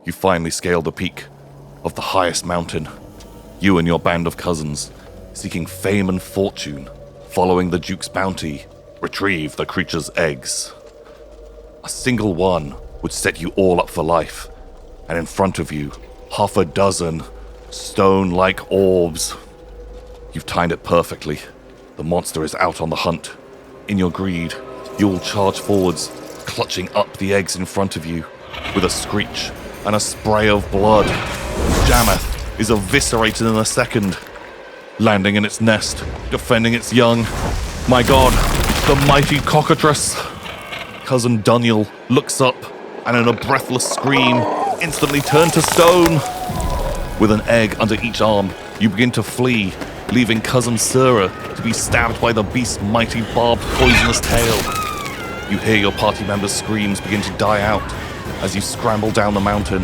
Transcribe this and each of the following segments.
You finally scale the peak of the highest mountain. You and your band of cousins, seeking fame and fortune, following the Duke's bounty, retrieve the creature's eggs. A single one would set you all up for life, and in front of you, half a dozen stone-like orbs. You've timed it perfectly. The monster is out on the hunt. In your greed, you all charge forwards, clutching up the eggs in front of you. With a screech and a spray of blood, Jamath is eviscerated in a second, landing in its nest, defending its young. My god, the mighty cockatrice! Cousin Daniel looks up and in a breathless scream, instantly turned to stone. With an egg under each arm, you begin to flee, leaving Cousin Sura to be stabbed by the beast's mighty barbed poisonous tail. You hear your party members' screams begin to die out as you scramble down the mountain.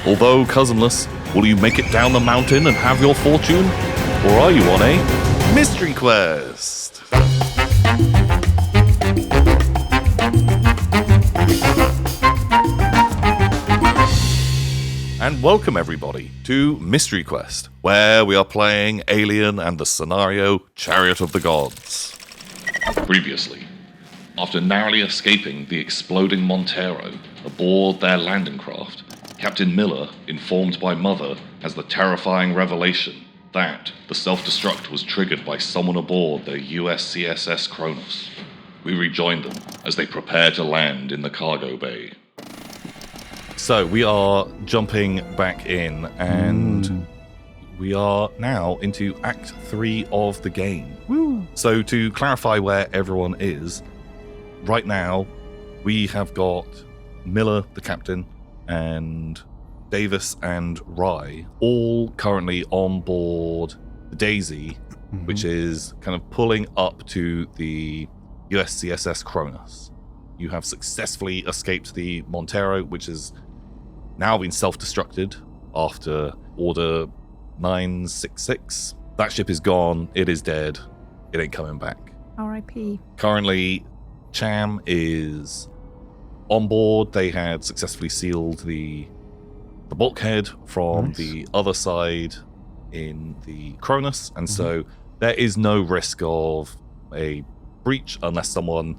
Although cousinless, will you make it down the mountain and have your fortune? Or are you on a mystery quest? And welcome everybody to Mystery Quest, where we are playing Alien and the scenario Chariot of the Gods. Previously, after narrowly escaping the exploding Montero aboard their landing craft, Captain Miller informed by Mother has the terrifying revelation that the self-destruct was triggered by someone aboard the USCSS Cronus. We rejoined them as they prepare to land in the cargo bay. So we are jumping back in, and we are now into Act 3 of the game. Woo. So to clarify where everyone is, right now we have got Miller, the captain, and Davis and Rye all currently on board the Daisy, which is kind of pulling up to the USCSS Cronus. You have successfully escaped the Montero, which has now been self-destructed after Order 966. That ship is gone. It is dead. It ain't coming back. R.I.P. Currently, Cham is on board. They had successfully sealed the bulkhead from the other side in the Cronus, and so there is no risk of a breach unless someone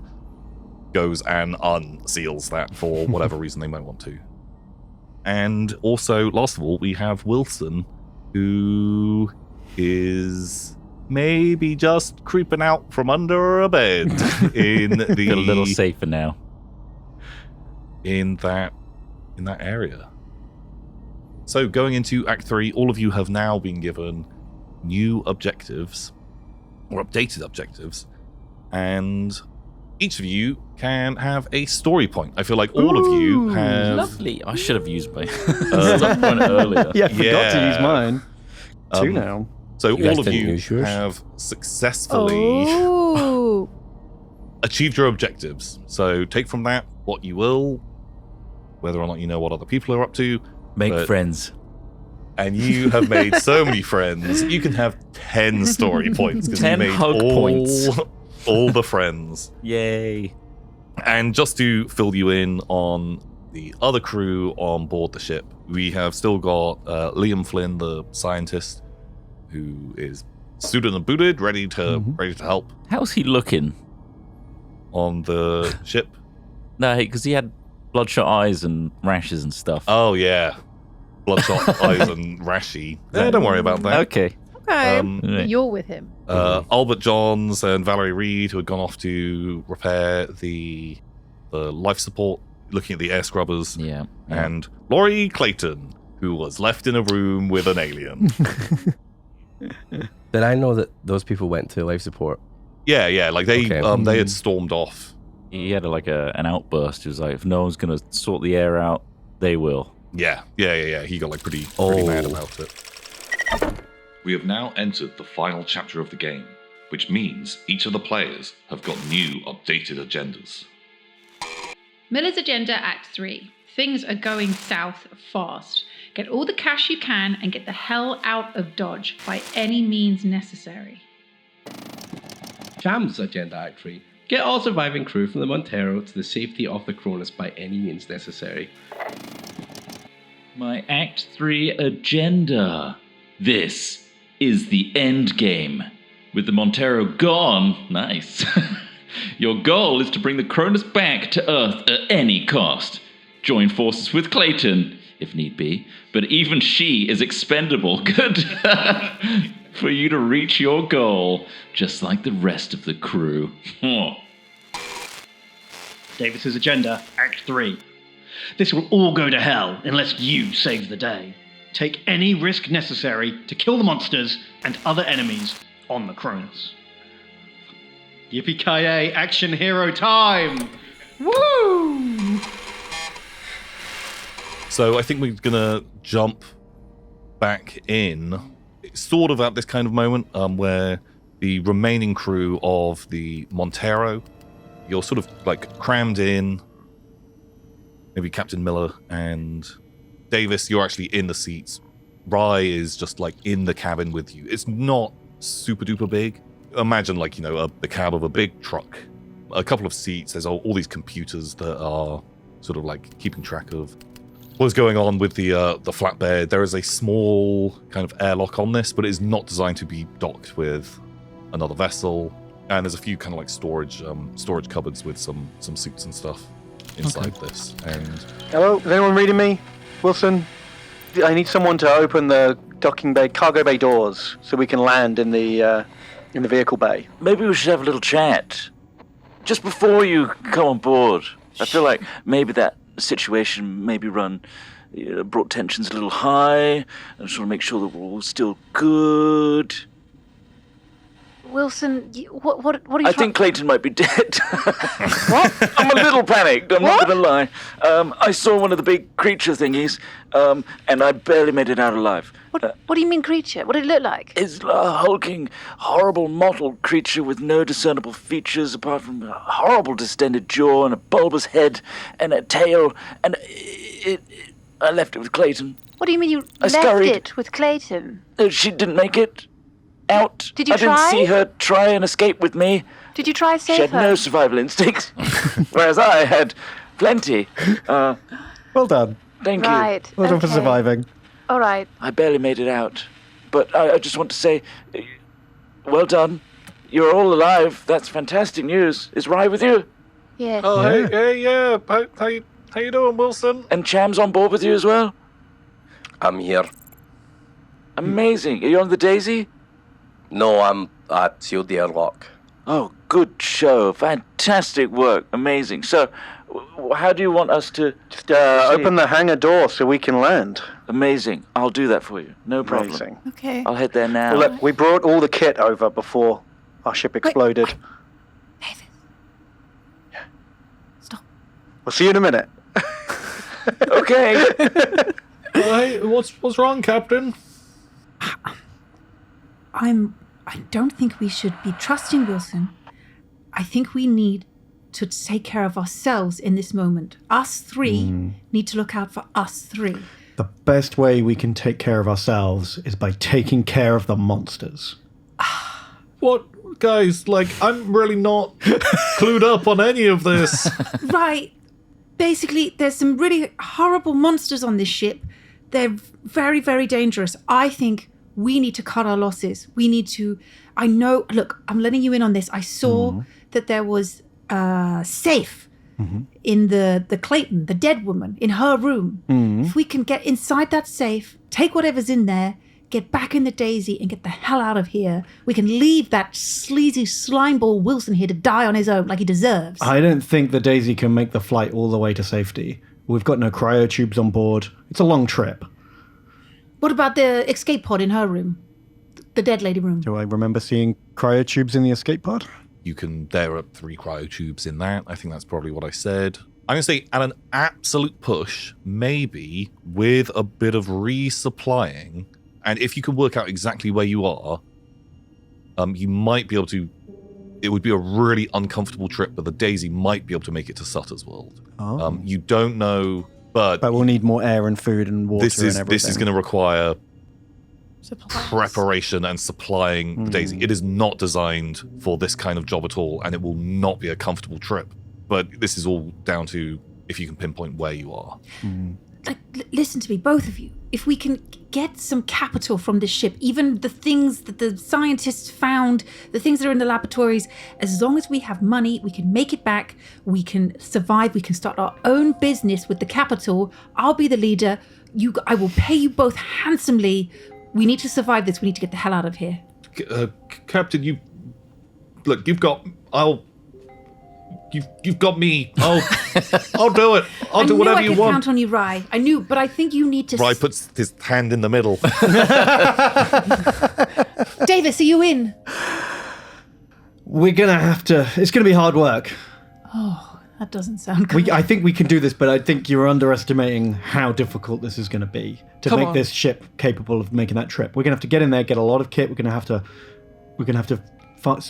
goes and unseals that for whatever reason they might want to. And also, last of all, we have Wilson, who is maybe just creeping out from under a bed in the a little safer now in that area. So going into Act 3, all of you have now been given new objectives or updated objectives, and each of you can have a story point. I feel like all of you have... Lovely. I should have used my some point earlier. Yeah, I forgot to use mine. Two now. So You guys all of didn't you use yours? have successfully achieved your objectives. So take from that what you will, whether or not you know what other people are up to. Make but- friends. And you have made so many friends. You can have 10 story points because you 10 made hug points. all the friends. Yay. And just to fill you in on the other crew on board the ship, we have still got Liam Flynn, the scientist, who is suited and booted, ready to help How's he looking? on the ship. No, because he had bloodshot eyes and rashes and stuff. Oh yeah, bloodshot eyes and rashy. Don't worry about that. Okay. Okay, you're with him. Albert Johns and Valerie Reed, who had gone off to repair the life support, looking at the air scrubbers. Yeah. And Laurie Clayton, who was left in a room with an alien. Did I know that those people went to life support? Yeah, like they Okay. they had stormed off. He had an outburst. He was like, if no one's going to sort the air out, they will. Yeah. He got like pretty mad about it. We have now entered the final chapter of the game, which means each of the players have got new updated agendas. Miller's Agenda Act 3. Things are going south fast. Get all the cash you can and get the hell out of Dodge by any means necessary. Cham's Agenda Act 3. Get all surviving crew from the Montero to the safety of the Cronus by any means necessary. My Act 3 agenda. This is the end game. With the Montero gone, nice. Your goal is to bring the Cronus back to Earth at any cost. Join forces with Clayton, if need be, but even she is expendable. Good. For you to reach your goal, just like the rest of the crew. Davis's agenda, Act 3. This will all go to hell unless you save the day. Take any risk necessary to kill the monsters and other enemies on the Cronus. Yippee-ki-yay, action hero time! Woo! So I think we're gonna jump back in, sort of at this kind of moment where the remaining crew of the Montero, you're sort of like crammed in. Maybe Captain Miller and Davis, you're actually in the seats. Rye is just like in the cabin with you. It's not super duper big. Imagine like, the cab of a big truck. A couple of seats, there's all these computers that are sort of like keeping track of what's going on with the flatbed. There is a small kind of airlock on this, but it is not designed to be docked with another vessel. And there's a few kind of like storage cupboards with some suits and stuff inside this. And Hello, is anyone reading me? Wilson? I need someone to open the cargo bay doors so we can land in the vehicle bay. Maybe we should have a little chat. Just before you come on board. I feel like maybe that situation brought tensions a little high. I just want to make sure that we're all still good. Wilson, what are you trying... I think Clayton might be dead. What? I'm a little panicked, I'm not going to lie. I saw one of the big creature thingies, and I barely made it out alive. What do you mean creature? What did it look like? It's a hulking, horrible, mottled creature with no discernible features apart from a horrible distended jaw and a bulbous head and a tail, and I left it with Clayton. What do you mean you left scurried. it with Clayton? She didn't make it out. Did you I didn't try? see her try and escape with me. Did you try to save She had her? no survival instincts, whereas I had plenty. Well done. Thank you. Right. Well done for okay. surviving. All right. I barely made it out, but I just want to say, well done. You're all alive. That's fantastic news. Is Rye with you? Yes. oh, Yeah. hey, yeah. How you doing, Wilson? And Cham's on board with you as well? I'm here. Amazing. Are you on the Daisy? No, I'm at sealed the airlock. Oh, good show. Fantastic work. Amazing. So, how do you want us to... Just open the hangar door so we can land. Amazing. I'll do that for you. No problem. Amazing. Okay. I'll head there now. Well, look, we brought all the kit over before our ship exploded. Davis. Stop. We'll see you in a minute. Okay. Hey, what's wrong, Captain? I don't think we should be trusting Wilson. I think we need to take care of ourselves in this moment. Us three need to look out for us three. The best way we can take care of ourselves is by taking care of the monsters. What? Guys, I'm really not clued up on any of this. Right. Basically, there's some really horrible monsters on this ship. They're very, very dangerous. I think we need to cut our losses. Look, I'm letting you in on this. I saw that there was a safe in the Clayton, the dead woman, in her room. If we can get inside that safe, take whatever's in there, get back in the Daisy and get the hell out of here, we can leave that sleazy slimeball Wilson here to die on his own like he deserves. I don't think the Daisy can make the flight all the way to safety. We've got no cryotubes on board. It's a long trip. What about the escape pod in her room? The dead lady room? Do I remember seeing cryotubes in the escape pod? There are 3 cryotubes in that. I think that's probably what I said. I'm going to say at an absolute push, maybe with a bit of resupplying, and if you can work out exactly where you are, you might be able to... It would be a really uncomfortable trip, but the Daisy might be able to make it to Sutter's World. Oh. You don't know, but we'll need more air and food and water and everything. This is going to require Supplies. preparation and supplying the Daisy. It is not designed for this kind of job at all, and it will not be a comfortable trip. But this is all down to if you can pinpoint where you are. listen to me, both of you. If we can get some capital from this ship, even the things that the scientists found, the things that are in the laboratories, as long as we have money, we can make it back, we can survive, we can start our own business with the capital. I'll be the leader. I will pay you both handsomely. We need to survive this. We need to get the hell out of here. Captain, you've got me. I'll do it. I'll do whatever you I want. count on you, Rye. I knew, but I think you need to. Rye puts his hand in the middle. Davis, are you in? We're going to have to... It's going to be hard work. Oh, that doesn't sound good. I think we can do this, but I think you're underestimating how difficult this is going to be to make this ship capable of making that trip. We're going to have to get in there, get a lot of kit. We're going to have to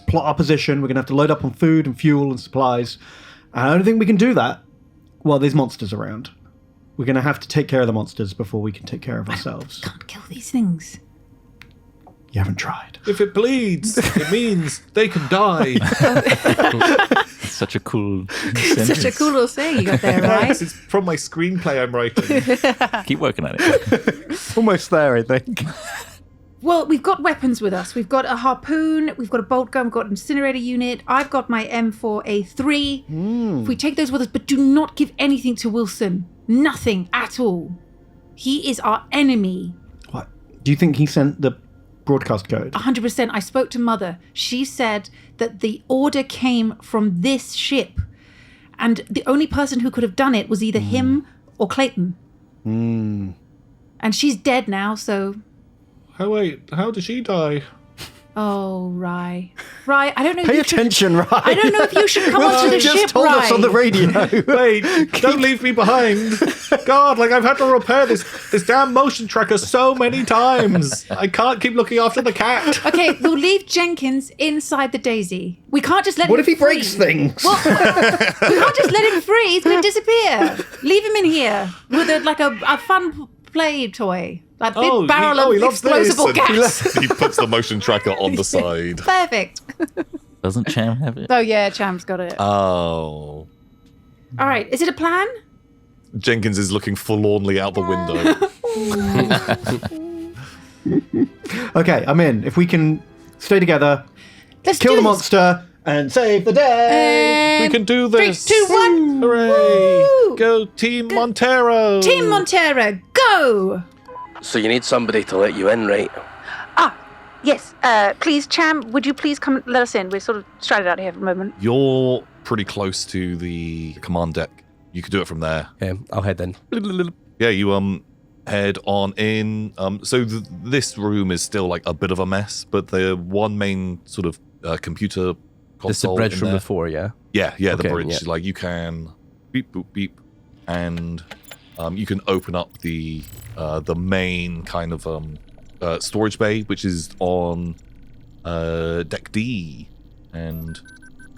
plot our position. We're going to have to load up on food and fuel and supplies. And I don't think we can do that while there's monsters around. We're going to have to take care of the monsters before we can take care of ourselves. Can't kill these things. You haven't tried. If it bleeds, it means they can die. Such a cool Such a cool little saying you got there, right? It's from my screenplay I'm writing. Keep working on it. Almost there, I think. Well, we've got weapons with us. We've got a harpoon, we've got a bolt gun, we've got an incinerator unit. I've got my M4A3. If we take those with us, but do not give anything to Wilson. Nothing at all. He is our enemy. What? Do you think he sent the broadcast code? 100%. I spoke to Mother. She said that the order came from this ship. And the only person who could have done it was either him or Clayton. And she's dead now, so... Oh, wait. How did she die? Oh, Rye. Rye, I don't know if Pay you attention, Rye. I don't know if you should come onto the You just ship, told us Rye. on the radio. Wait, don't leave me behind. God, I've had to repair this damn motion tracker so many times. I can't keep looking after the cat. Okay, we'll leave Jenkins inside the Daisy. We can't just let him What if he free. breaks things? Well, we can't just let him free. He's going to disappear. Leave him in here with a fun play toy. Like a big barrel of explosible gas. He puts the motion tracker on the side. Perfect. Doesn't Cham have it? Oh, yeah, Cham's got it. Oh. All right, is it a plan? Jenkins is looking forlornly out the window. Okay, I'm in. If we can stay together, Let's kill do the this. monster, and save the day. We can do this. 3, 2, 1. Hooray. Woo. Go Team Montero. Team Montero, go! So you need somebody to let you in, right? Yes, please, Cham, would you please come let us in? We're sort of stranded out here for a moment. You're pretty close to the command deck. You could do it from there. Okay, I'll head in. Yeah, you head on in. So this room is still like a bit of a mess, but the one main sort of computer console. This is the bridge in from there. before, yeah? Yeah, the Okay, bridge. yeah. Like you can beep boop beep, and you can open up the main kind of storage bay, which is on deck D, and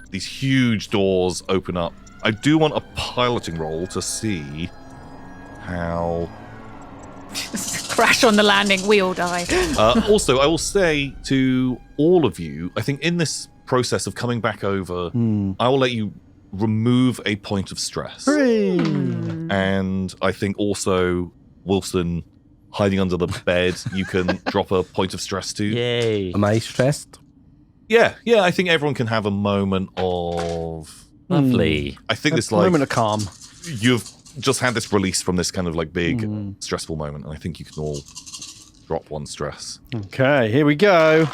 these huge doors open up. I do want a piloting roll to see how. Crash on the landing, we all die. Also, I will say to all of you, I think in this process of coming back over, I will let you remove a point of stress. And I think also, Wilson, hiding under the bed, you can drop a point of stress to. Yay. Am I stressed? Yeah, I think everyone can have a moment of... Lovely. I think this moment of calm. You've just had this release from this kind of like big stressful moment, and I think you can all drop one stress. Okay, here we go.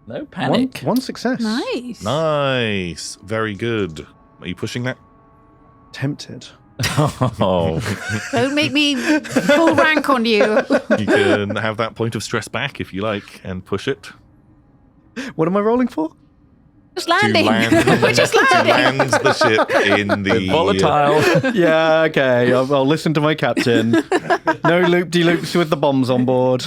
No panic. One success. Nice. Nice. Very good. Are you pushing that? Tempted. Oh. Don't make me full rank on you. You can have that point of stress back if you like, and push it. What am I rolling for? Just landing. We're just To landing. land the ship in the... Volatile. Yeah, okay. I'll listen to my captain. No loop-de-loops with the bombs on board.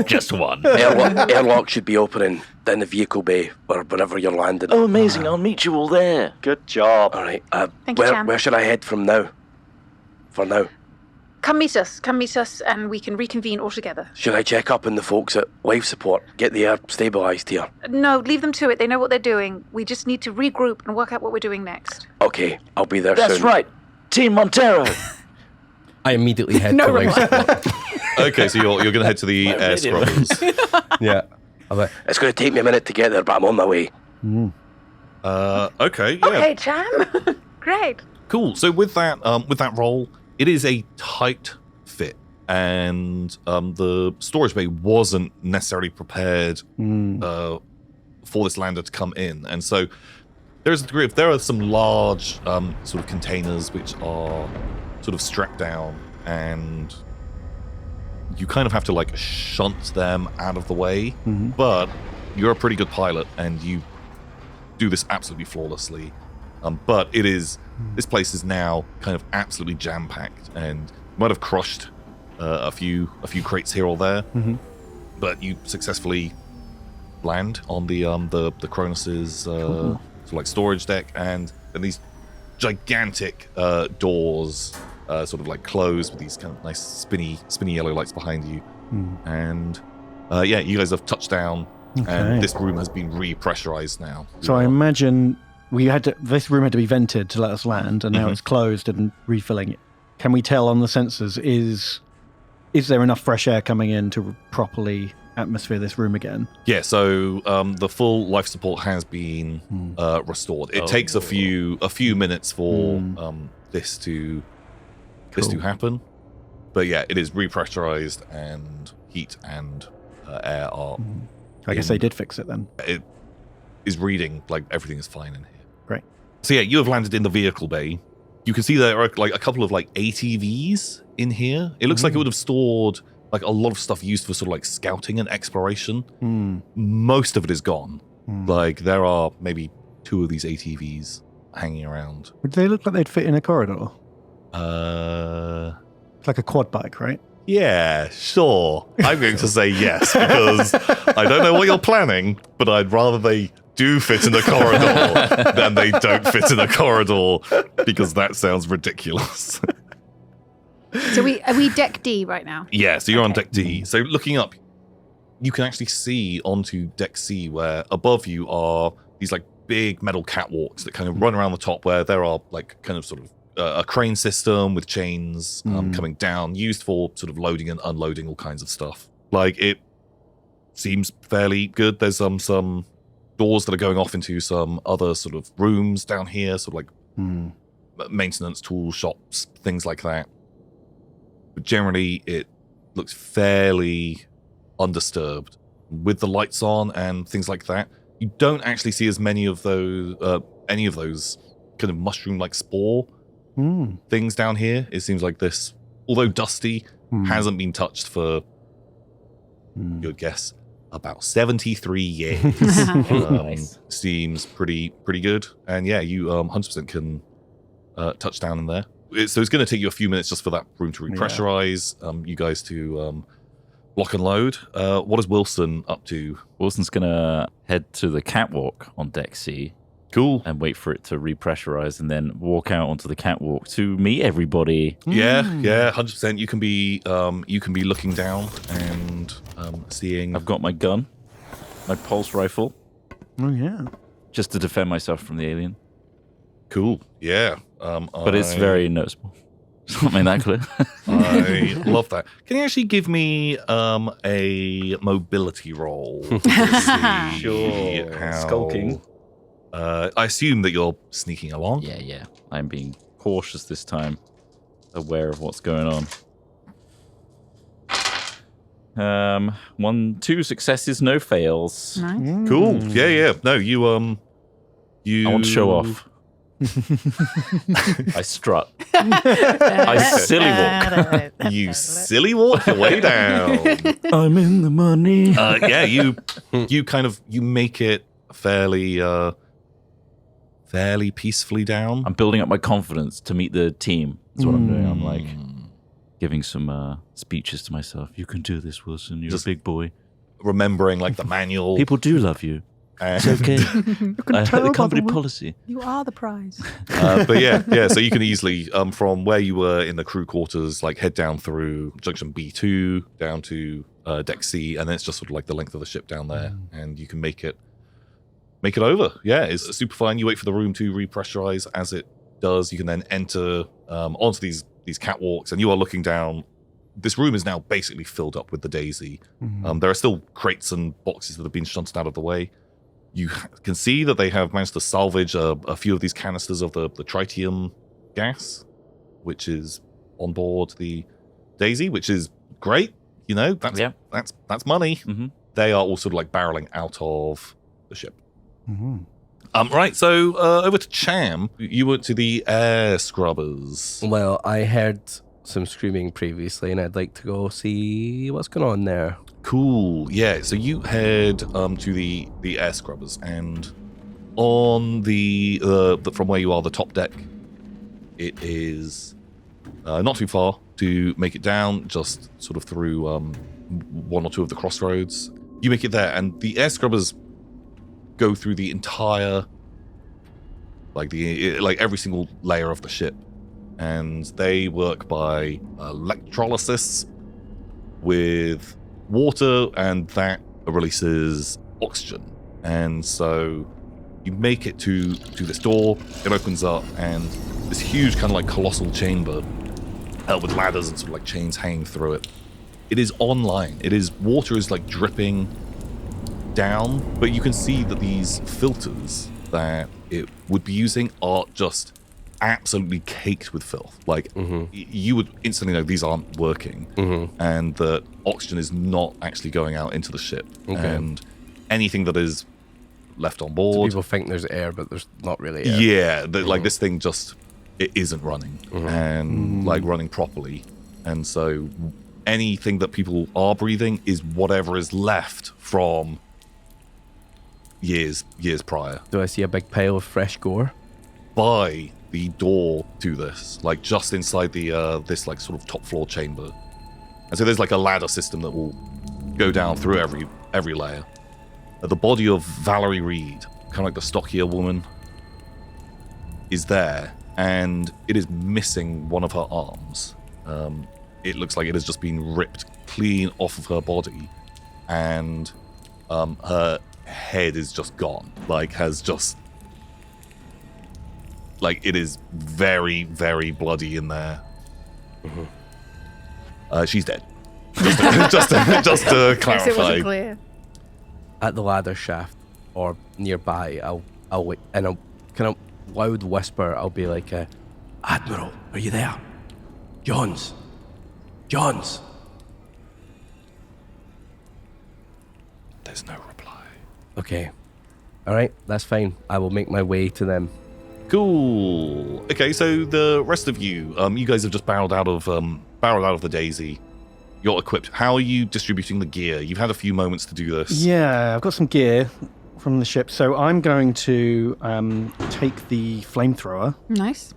Just one. Airlock should be opening in the vehicle bay or wherever you're landing. Oh, amazing. I'll meet you all there. Good job. All right. Thank you, Cham. Where should I head from now? For now. Come meet us, and we can reconvene all together. Should I check up on the folks at life support? Get the air stabilised here. No, leave them to it. They know what they're doing. We just need to regroup and work out what we're doing next. Okay, I'll be there soon. That's right. Team Montero. I immediately head No to life reply. support. Okay, so you're going to head to the air scrubbers. Yeah. I'm like, It's going to take me a minute to get there, but I'm on my way. Okay, yeah. Okay, Cham. Great. Cool. So with that roll, it is a tight fit, and the storage bay wasn't necessarily prepared for this lander to come in, and so there's a degree of there are some large sort of containers which are sort of strapped down, and you kind of have to like shunt them out of the way. But you're a pretty good pilot, and you do this absolutely flawlessly. But this place is now kind of absolutely jam-packed, and you might have crushed a few crates here or there, but you successfully land on the Cronus's sort of like storage deck, and then these gigantic doors sort of like close with these kind of nice spinny yellow lights behind you, and you guys have touched down, and this room has been repressurized now. So I imagine this room had to be vented to let us land, and now it's closed and refilling it. Can we tell on the sensors, is there enough fresh air coming in to properly atmosphere this room again? Yeah, so the full life support has been restored. It takes a few minutes for this to happen, but yeah, it is repressurized, and heat and air are. I guess they did fix it then. It is reading like everything is fine in here. Great. So yeah, you have landed in the vehicle bay. You can see there are like a couple of like ATVs in here. It looks like it would have stored like a lot of stuff used for sort of like scouting and exploration. Most of it is gone. Like there are maybe 2 of these ATVs hanging around. Would they look like they'd fit in a corridor? It's like a quad bike, right? Yeah, sure. I'm going to say yes, because I don't know what you're planning, but I'd rather they do fit in a corridor than they don't fit in a corridor, because that sounds ridiculous. So are we deck D right now? Yeah, so you're on deck D. So looking up, you can actually see onto deck C, where above you are these like big metal catwalks that kind of run around the top, where there are like kind of sort of a crane system with chains coming down, used for sort of loading and unloading all kinds of stuff. Like, it seems fairly good. There's some doors that are going off into some other sort of rooms down here, sort of like maintenance tool shops, things like that. But generally, it looks fairly undisturbed with the lights on and things like that. You don't actually see as many of those, any of those kind of mushroom-like spore things down here. It seems like this, although dusty, hasn't been touched for, you'd guess, about 73 years. Nice. Seems pretty good. And yeah, you 100% can touch down in there. So it's going to take you a few minutes just for that room to repressurize, you guys to lock and load. What is Wilson up to? Wilson's going to head to the catwalk on deck C. Cool. And wait for it to repressurize, and then walk out onto the catwalk to meet everybody. Yeah, 100%. You can be looking down and seeing. I've got my gun, my pulse rifle. Oh yeah. Just to defend myself from the alien. Cool. Yeah. But it's very noticeable. Something that clear. I love that. Can you actually give me a mobility roll? Sure. Skulking. I assume that you're sneaking along. Yeah. I'm being cautious this time, aware of what's going on. 1, 2 successes, no fails. Nice. Cool. Yeah. No, you. I want to show off. I strut. I silly walk. You silly walk your way down. I'm in the money. Yeah, you make it fairly peacefully down. I'm building up my confidence to meet the team. That's what I'm doing. I'm like giving some speeches to myself. You can do this, Wilson. You're Just a big boy. Remembering like the manual. People do love you. And, It's okay. I heard the company policy. You are the prize. but yeah. So you can easily, from where you were in the crew quarters, like head down through junction B2 down to deck C, and then it's just sort of like the length of the ship down there, and you can make it over. Yeah, it's super fine. You wait for the room to repressurize. As it does, you can then enter onto these catwalks, and you are looking down. This room is now basically filled up with the Daisy. There are still crates and boxes that have been shunted out of the way. You can see that they have managed to salvage a few of these canisters of the tritium gas, which is on board the Daisy, which is great. You know, that's money. They are all sort of like barreling out of the ship. Right, so over to Cham. You went to the air scrubbers. Well, I heard some screaming previously, and I'd like to go see what's going on there. Cool. Yeah. So you head to the air scrubbers, and on the from where you are, the top deck, it is not too far to make it down. Just sort of through one or two of the crossroads. You make it there, and the air scrubbers go through the entire, like every single layer of the ship, and they work by electrolysis with water, and that releases oxygen. And so you make it to this door. It opens up, and this huge kind of like colossal chamber with ladders and sort of like chains hanging through it. It is online. Water is like dripping down, but you can see that these filters that it would be using are just absolutely caked with filth. Like you would instantly know these aren't working, and that oxygen is not actually going out into the ship. And anything that is left on board, So people think there's air, but there's not really air. Yeah, like this thing just it isn't running and like running properly, and so anything that people are breathing is whatever is left from years prior. Do I see a big pile of fresh gore? By the door to this, like just inside the this like sort of top floor chamber, and so there's like a ladder system that will go down through every layer. The body of Valerie Reed, kind of like the stockier woman, is there, and it is missing one of her arms. It looks like it has just been ripped clean off of her body, and her head is just gone. Like has just like it is very, very bloody in there. She's dead. Just to clarify. Guess it wasn't clear. At the ladder shaft or nearby, I'll wait, and I'll kind of loud whisper. I'll be like, "Admiral, are you there? Johns. There's no reply. Okay, all right, that's fine. I will make my way to them. Cool. Okay, so the rest of you, you guys have just barreled out of the Daisy. You're equipped. How are you distributing the gear? You've had a few moments to do this. Yeah, I've got some gear from the ship, so I'm going to take the flamethrower. Nice.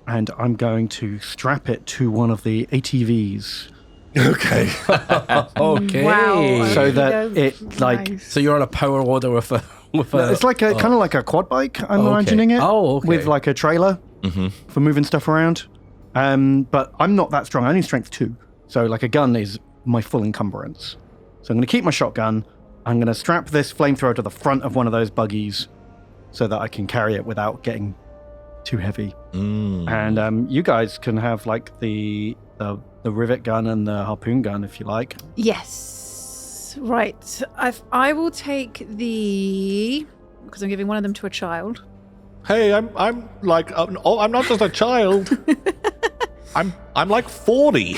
And I'm going to strap it to one of the ATVs. Okay. Okay. Wow. So that it like. Nice. So you're on a power loader with a. It's like a kind of like a quad bike. I'm imagining it. Oh, okay. With like a trailer for moving stuff around. But I'm not that strong. I only strength 2. So like a gun is my full encumbrance. So I'm going to keep my shotgun. I'm going to strap this flamethrower to the front of one of those buggies so that I can carry it without getting too heavy. And you guys can have like the rivet gun and the harpoon gun if you like. Yes. Right. I will take the, because I'm giving one of them to a child. Hey, I'm like I'm not just a child. I'm like 40.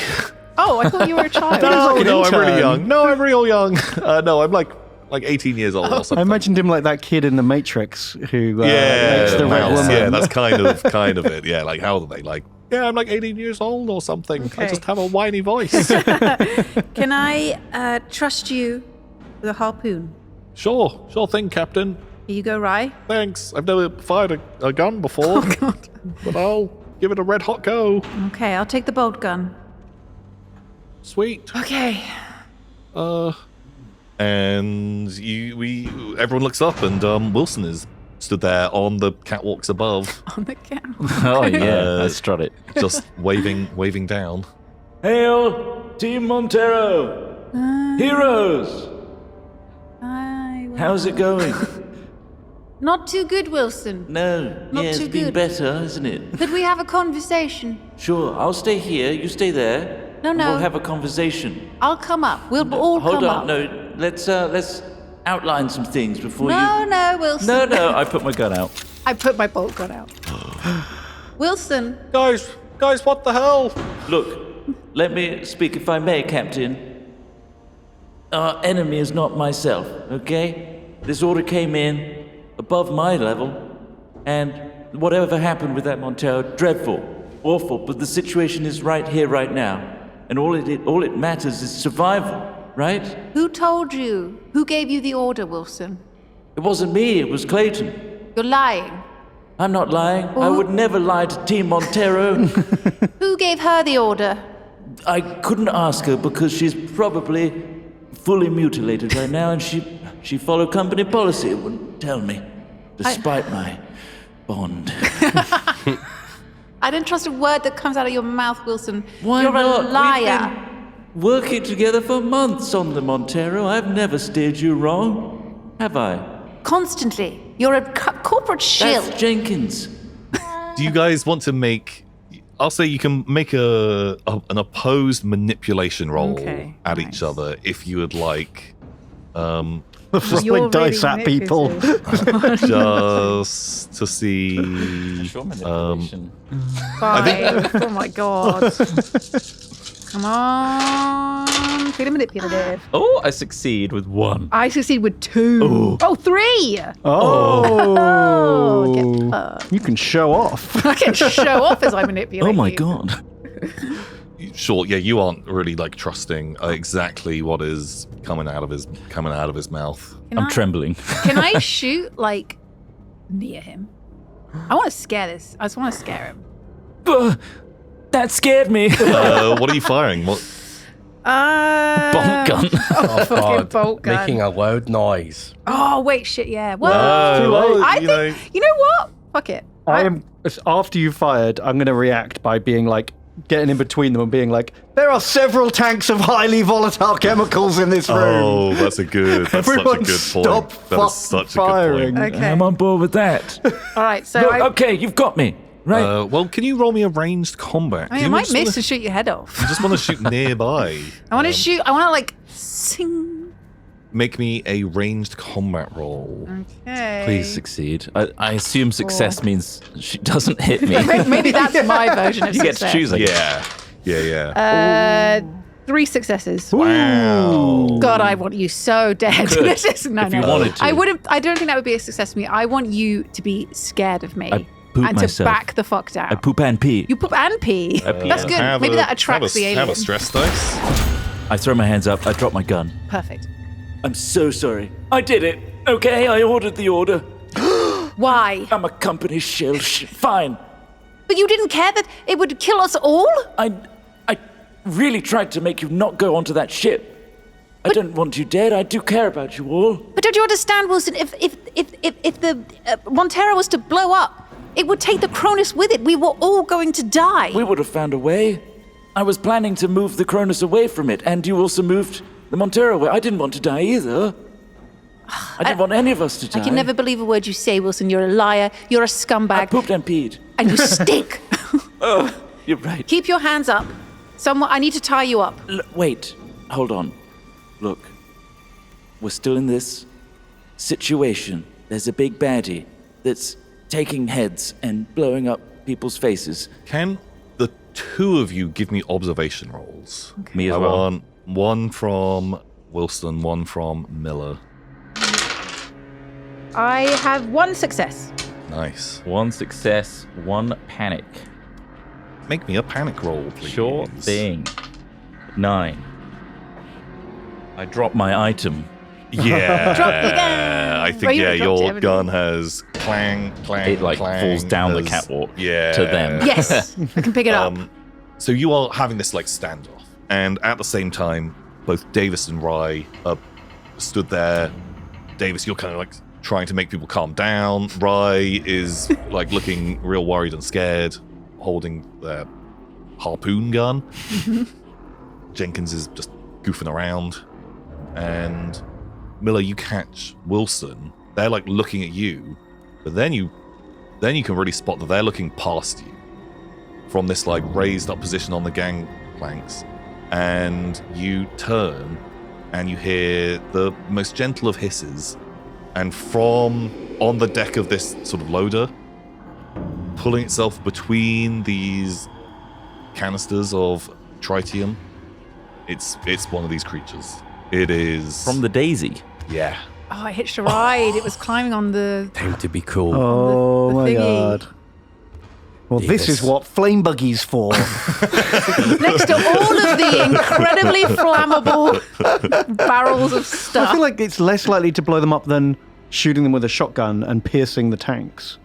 Oh, I thought you were a child. No, I'm really young. No, I'm real young. No, I'm like 18 years old or something. I imagined him like that kid in The Matrix who yeah, makes the red woman. Yeah, that's kind of it. Yeah, like how are they? Like, yeah, I'm like 18 years old or something. Okay. I just have a whiny voice. Can I trust you with a harpoon? Sure thing, Captain. Here you go, Rye. Thanks. I've never fired a gun before. Oh, God. But I'll give it a red hot go. Okay, I'll take the bolt gun. Sweet. Okay. and everyone looks up, and Wilson is stood there on the catwalks above, On the camera. Oh yeah, I strut it. just waving down. Hail, Team Montero! Heroes! How's it going? Not too good, Wilson. No, Not it's too been good. better, isn't it? Could we have a conversation? Sure, I'll stay here, you stay there. No, and no. We'll have a conversation. I'll come up. We'll all Hold come on, up. no, let's outline some things before No, Wilson. No, I put my gun out. I put my bolt gun out. Wilson. Guys, what the hell? Look, let me speak if I may, Captain. Our enemy is not myself, okay? This order came in above my level, and whatever happened with that Montero, dreadful, awful, but the situation is right here, right now. And all it matters is survival, right? Who told you? Who gave you the order, Wilson? It wasn't me, it was Clayton. You're lying. I'm not lying. I would never lie to Team Montero. Who gave her the order? I couldn't ask her because she's probably fully mutilated right now, and she followed company policy. It wouldn't tell me, despite my bond. I don't trust a word that comes out of your mouth, Wilson. Why You're not? a liar. We've been working together for months on the Montero. I've never steered you wrong, have I? Constantly. You're a corporate shill. That's Jenkins. Do you guys want to make? I'll say you can make an opposed manipulation roll at each other if you would like. Throwing dice at people. Just to see. Sure, manipulation. 5. Oh my god. Come on. Feeling manipulative. Oh, I succeed with 1. I succeed with 2. Oh, 3. Oh, Get fucked. you can show off. I can show off as I manipulate Oh my you. god. Sure, yeah, you aren't really like trusting exactly what is coming out of his mouth. I'm trembling. Can I shoot like near him? I want to scare this. I just want to scare him. That scared me. What are you firing? What? Bolt gun. Oh, fucking bolt gun. Making a loud noise. Oh wait, shit, yeah. What? well, I you think. You know what? Fuck it. After you fired, I'm going to react by being like, getting in between them and being like, there are several tanks of highly volatile chemicals in this room. Oh, that's Everyone such a good point. stop That is such firing. a good point. Okay. I'm on board with that. All right. So Look, I okay, you've got me. Right. Well, can you roll me a ranged combat? I Do you might just miss wanna- to shoot your head off. I just want to shoot nearby. I want to shoot. I want to like sing. Make me a ranged combat roll. Okay. Please succeed. I assume success means she doesn't hit me. Maybe that's my version of You get success. to choose, I guess. Yeah. 3 successes. Wow. God, I want you so dead. Could, This is, no, if no. you wanted to. I wouldn't. I don't think that would be a success for me. I want you to be scared of me I poop and myself. to back the fuck down. I poop and pee. You poop and pee. That's good. Maybe that attracts the alien. Have a stress dice. I throw my hands up. I drop my gun. Perfect. I'm so sorry. I did it. Okay, I ordered the order. Why? I'm a company shill. Fine. But you didn't care that it would kill us all? I really tried to make you not go onto that ship. I don't want you dead. I do care about you all. But don't you understand, Wilson? If the Montero was to blow up, it would take the Cronus with it. We were all going to die. We would have found a way. I was planning to move the Cronus away from it, and you also moved the Montero away. I didn't want to die either. I didn't want any of us to die. I can never believe a word you say, Wilson. You're a liar. You're a scumbag. I pooped and peed. And you stink. You're right. Keep your hands up. I need to tie you up. Wait. Hold on. Look. We're still in this situation. There's a big baddie that's taking heads and blowing up people's faces. Can the two of you give me observation rolls? Okay. Me as I well. want one from Wilson, one from Miller. I have 1 success. Nice. 1 success, 1 panic. Make me a panic roll, please. Sure thing. 9. I drop my item. Yeah. Drop the gun. I think, Well, you yeah, would've dropped it, your haven't gun has clang, clang, It, like, clang. falls down the has- catwalk yeah. to them. Yes, I can pick it up. So you are having this like standoff, and at the same time, both Davis and Rye are stood there. Davis, you're kind of like trying to make people calm down. Rye is like looking real worried and scared, holding their harpoon gun. Jenkins is just goofing around. And Miller, you catch Wilson. They're like looking at you, but then you can really spot that they're looking past you from this like raised up position on the gangplanks. And you turn and you hear the most gentle of hisses. And from on the deck of this sort of loader, pulling itself between these canisters of tritium, it's one of these creatures. It is From the Daisy. Yeah. Oh, I hitched a ride. It was climbing on the... Time to be cool. Oh the my thingy. god. Well, this is what flame buggy's for. Next to all of the incredibly flammable barrels of I stuff. feel like it's less likely to blow them up than shooting them with a shotgun and piercing the tanks.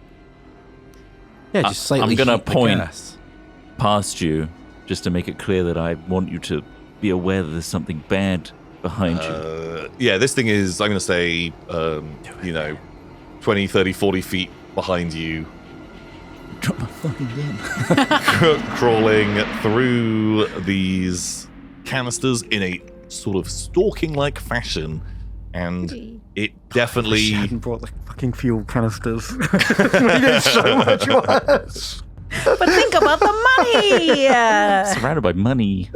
Yeah, just slightly I'm gonna heat the point gas. past you just to make it clear that I want you to be aware that there's something bad behind you. Yeah, this thing is, I'm going to say, 20, 30, 40 feet behind you. Drop my fucking gun. Crawling through these canisters in a sort of stalking-like fashion. And it definitely... I hadn't brought the fucking fuel canisters. Made it so much worse. But think about the money! Surrounded by money.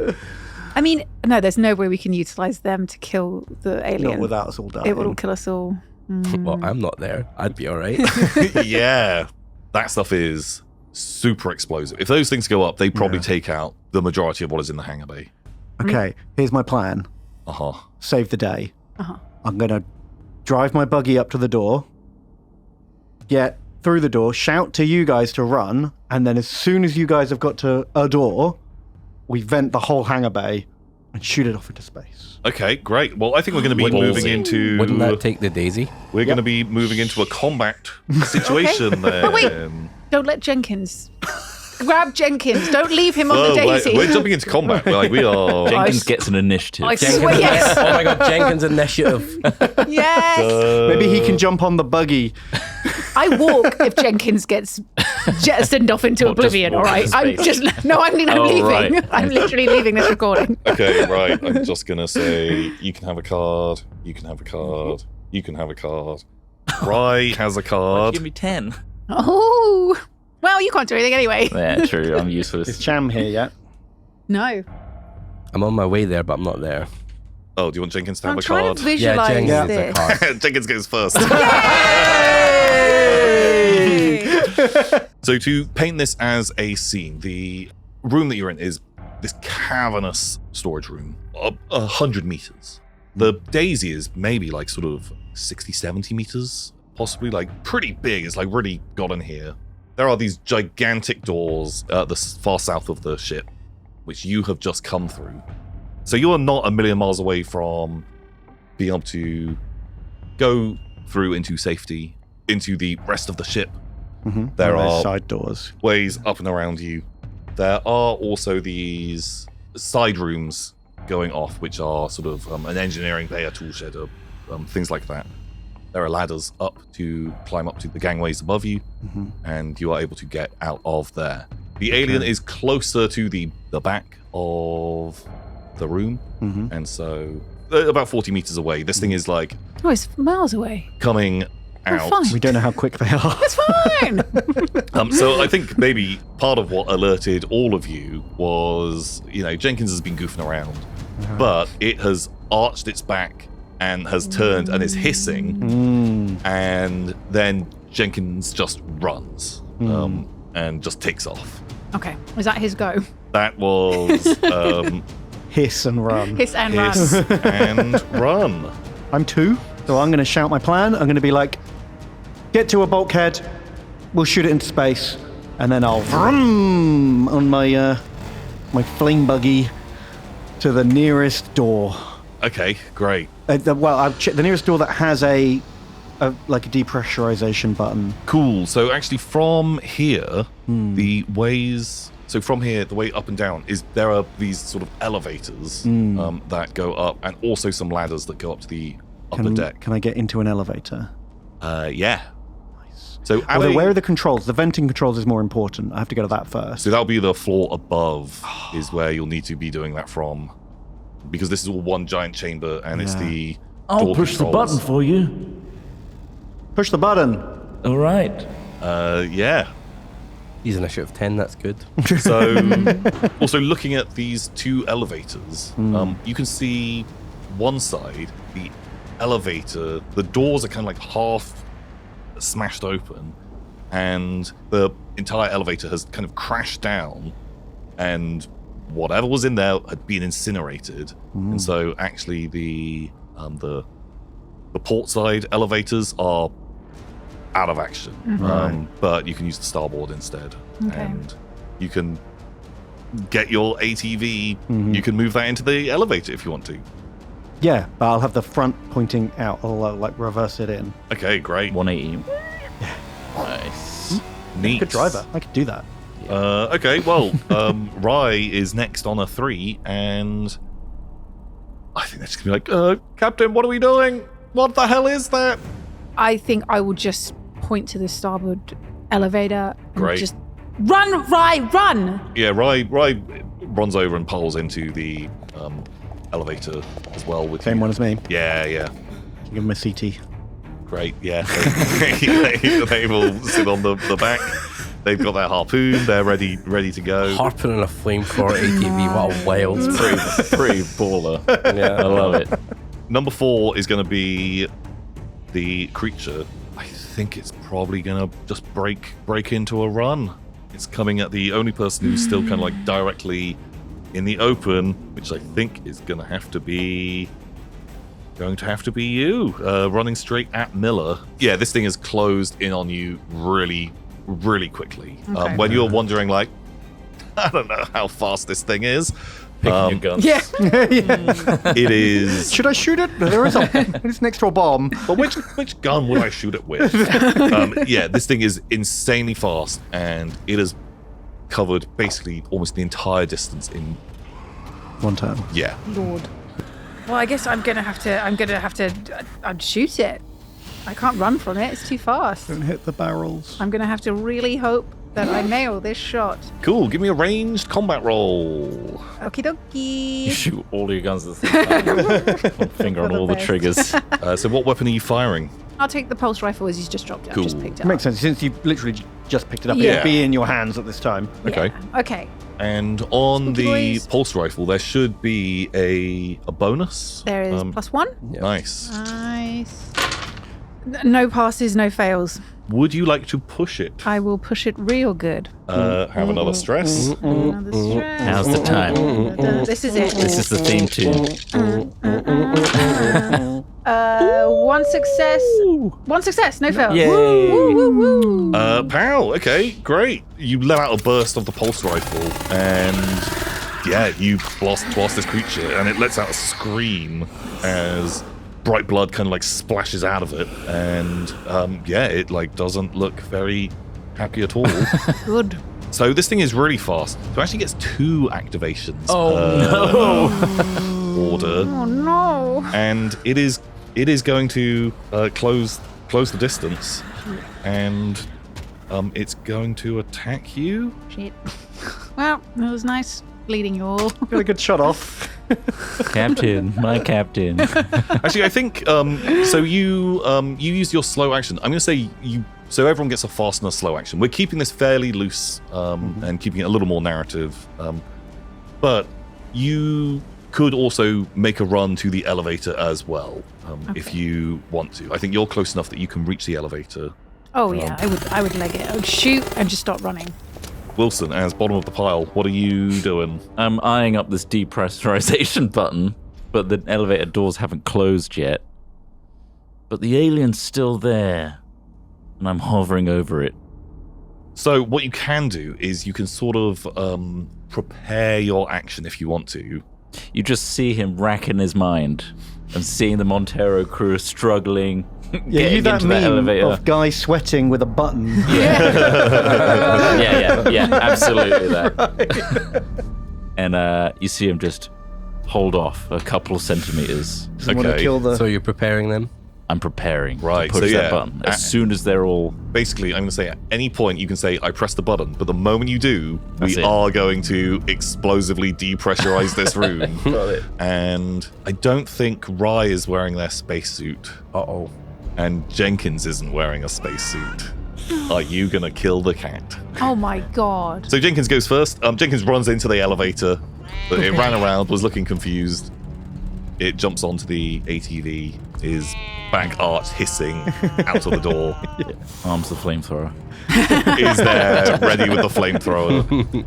I mean, no, there's no way we can utilize them to kill the alien. Not without us all dying. It will kill us all. Well, I'm not there. I'd be all right. Yeah, that stuff is super explosive. If those things go up, they probably take out the majority of what is in the hangar bay. Okay, here's my plan. Uh-huh. Save the day. Uh-huh. I'm going to drive my buggy up to the door, get through the door, shout to you guys to run, and then as soon as you guys have got to a door, we vent the whole hangar bay and shoot it off into space. Okay, great. Well, I think we're going to be moving into... Wouldn't that take the Daisy? We're going to be moving into a combat situation there. But wait, don't let Jenkins... Grab Jenkins. Don't leave him on the Daisy. We're jumping into combat. We are... Jenkins gets an initiative. I swear, yes. Oh my god, Jenkins' initiative. Yes. Maybe he can jump on the buggy. I walk if Jenkins gets jettisoned off into oblivion, all right? I'm leaving. Right. I'm literally leaving this recording. Okay, right. I'm just going to say, you can have a card, you can have a card, you can have a card. Rye has a card. Give me 10. Oh. Well, you can't do anything anyway. Yeah, true. I'm Is useless. Cham here yet? No. I'm on my way there, but I'm not there. Oh, do you want Jenkins to have I'm a trying card? to visualize Jenkins has a this. card. Jenkins goes first. Yay! So to paint this as a scene, the room that you're in is this cavernous storage room, 100 meters. The Daisy is maybe like sort of 60, 70 meters, possibly like pretty big. It's like really got in here. There are these gigantic doors at the far south of the ship, which you have just come through. So you are not a million miles away from being able to go through into safety, into the rest of the ship. Mm-hmm. There are side doors. ways up and around you. There are also these side rooms going off, which are sort of an engineering bay, a tool shed, things like that. There are ladders up to climb up to the gangways above you, and you are able to get out of there. The alien is closer to the back of the room, and so about 40 meters away. This thing is like Oh, it's miles away. coming out. Fine. We don't know how quick they are. It's fine. So I think maybe part of what alerted all of you was, Jenkins has been goofing around, but it has arched its back and has turned and is hissing, and then Jenkins just runs and just takes off. Okay. Was that his go? That was Hiss and run. Hiss and hiss run. and run. I'm 2, so I'm going to shout my plan. I'm going to be like, get to a bulkhead, we'll shoot it into space, and then I'll vroom on my my flame buggy to the nearest door. Okay, great. The nearest door that has a depressurization button. Cool. So actually from here, the ways... So from here, the way up and down is there are these sort of elevators that go up, and also some ladders that go up to the upper deck. Can I get into an elevator? Yeah. Nice. So where are the controls? The venting controls is more important. I have to go to that first. So that'll be the floor above is where you'll need to be doing that from. Because this is all one giant chamber and it's the I'll door push the controls. button for you. Push the button. All right. Yeah. He's initiative 10, that's good. So, also looking at these two elevators, you can see one side, the elevator, the doors are kind of like half smashed open, and the entire elevator has kind of crashed down, and whatever was in there had been incinerated. And so, actually, the port side elevators are out of action, but you can use the starboard instead, and you can get your ATV. You can move that into the elevator if you want to. Yeah, but I'll have the front pointing out. I'll like reverse it in. Okay, great. 180. Nice. Neat. Good driver. I could do that. Okay, well, Rye is next on a 3, and I think they're just gonna be like, Captain, what are we doing? What the hell is that? I think I will just point to the starboard elevator. And Great. Just run, Rye, run! Yeah, Rye runs over and pulls into the elevator as well with Same you. one as me. Yeah. Give him a CT. Great, yeah. They will sit on the back. They've got their harpoon. They're ready to go. Harping on a flamethrower ATV, what a wild. Pretty baller. Yeah, I love it. Number 4 is going to be the creature. I think it's probably going to just break into a run. It's coming at the only person who's still kind of like directly in the open, which I think is going to have to be you, running straight at Miller. Yeah, this thing is closed in on you really, really quickly. Okay. When you're wondering, like, I don't know how fast this thing is. Picking your guns. Yeah. It is. Should I shoot it? There is it's next to a bomb. But which gun would I shoot it with? Yeah, this thing is insanely fast, and it has covered basically almost the entire distance in One turn. Yeah. Lord. Well, I guess I'm gonna have to. I'd shoot it. I can't run from it. It's too fast. Don't hit the barrels. I'm gonna have to really hope that I nail this shot. Cool. Give me a ranged combat roll. Okie You dokie. shoot all your guns at the same time. One finger on all the best. triggers. So what weapon are you firing? I'll take the pulse rifle as he's just dropped it. Cool. I've just picked it It makes up. sense since you literally just picked it up. Yeah. It'd be in your hands at this time. Okay. Yeah. Okay. And on Spooky the boys. pulse rifle, there should be a bonus. There is +1. Nice. Nice. No passes, no fails. Would you like to push it? I will push it real good. Have another stress. Another stress. Now's the time. This is it. This is the theme tune. One success. One success, no fails. Yay. Woo, woo, woo. Pow. Okay, great. You let out a burst of the pulse rifle, and yeah, you blast past this creature, and it lets out a scream as bright blood kind of like splashes out of it, and yeah, it like doesn't look very happy at all. Good. So this thing is really fast. So it actually gets 2 activations per order, Oh no. and it is going to close the distance, and it's going to attack you. Shit. Well, that was nice bleeding you all. Got a good shot off. Captain, my captain. Actually, I think so. You used your slow action. I'm going to say you. So everyone gets a fast and a slow action. We're keeping this fairly loose and keeping it a little more narrative. But you could also make a run to the elevator as well if you want to. I think you're close enough that you can reach the elevator. Oh yeah, I would leg it. I would shoot and just start running. Wilson, as bottom of the pile, what are you doing? I'm eyeing up this depressurization button, but the elevator doors haven't closed yet. But the alien's still there, and I'm hovering over it. So what you can do is you can sort of prepare your action if you want to. You just see him racking his mind and seeing the Montero crew struggling, Yeah, you getting that into that meme elevator. of guy sweating with a button. Yeah, absolutely that. And you see him just hold off a couple of centimeters. Doesn't want to kill the. So you're preparing them? I'm preparing Right, to push so that yeah. button. As soon as they're all... Basically, I'm going to say at any point you can say, I press the button, but the moment you do, That's we it. are going to explosively depressurize this room. Got it. And I don't think Rye is wearing their spacesuit, Uh-oh. and Jenkins isn't wearing a spacesuit. Are you going to kill the cat? Oh my god. So Jenkins goes first. Jenkins runs into the elevator, but it ran around, was looking confused. It jumps onto the ATV, his back arch hissing out of the door. Arms the flamethrower. Is there, ready with the flamethrower.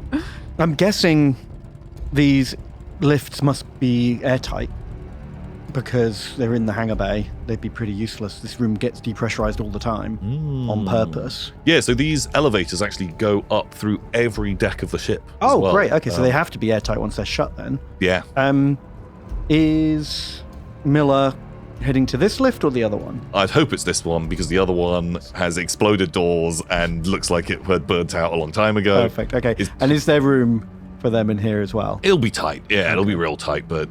I'm guessing these lifts must be airtight because they're in the hangar bay. They'd be pretty useless. This room gets depressurized all the time on purpose. Yeah, so these elevators actually go up through every deck of the ship. as Oh, well. great. Okay, so they have to be airtight once they're shut then. Yeah. Is Miller heading to this lift or the other one? I'd hope it's this one because the other one has exploded doors and looks like it had burnt out a long time ago. Perfect. Okay. And is there room for them in here as well? It'll be tight. Yeah, it'll be real tight, but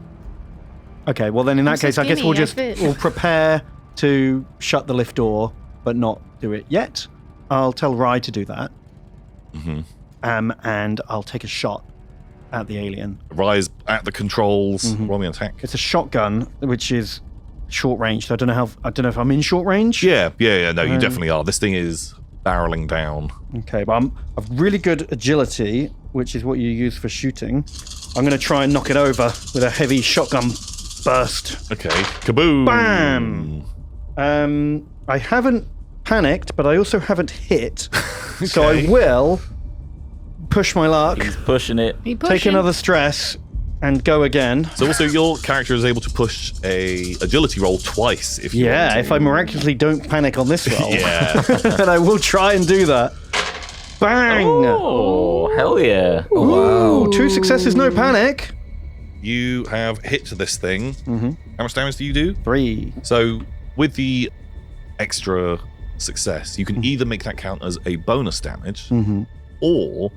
Okay, well then in that I'm so case, I guess skinny, I fit. we'll prepare to shut the lift door, but not do it yet. I'll tell Rye to do that. And I'll take a shot at the alien. Rise at the controls. Roll me an attack. It's a shotgun, which is short range. So I don't know if I'm in short range. Yeah. No, you definitely are. This thing is barreling down. Okay, but I've really good agility, which is what you use for shooting. I'm going to try and knock it over with a heavy shotgun burst. Okay. Kaboom! Bam! I haven't panicked, but I also haven't hit. So I Okay. will push my luck, He's pushing it. take another stress, and go again. So also your character is able to push a agility roll twice if you want Yeah, to. if I miraculously don't panic on this roll, Yeah. then I will try and do that. Bang! Oh, hell yeah. Ooh, 2 successes, no panic. You have hit this thing. How much damage do you do? 3. So with the extra success, you can either make that count as a bonus damage, or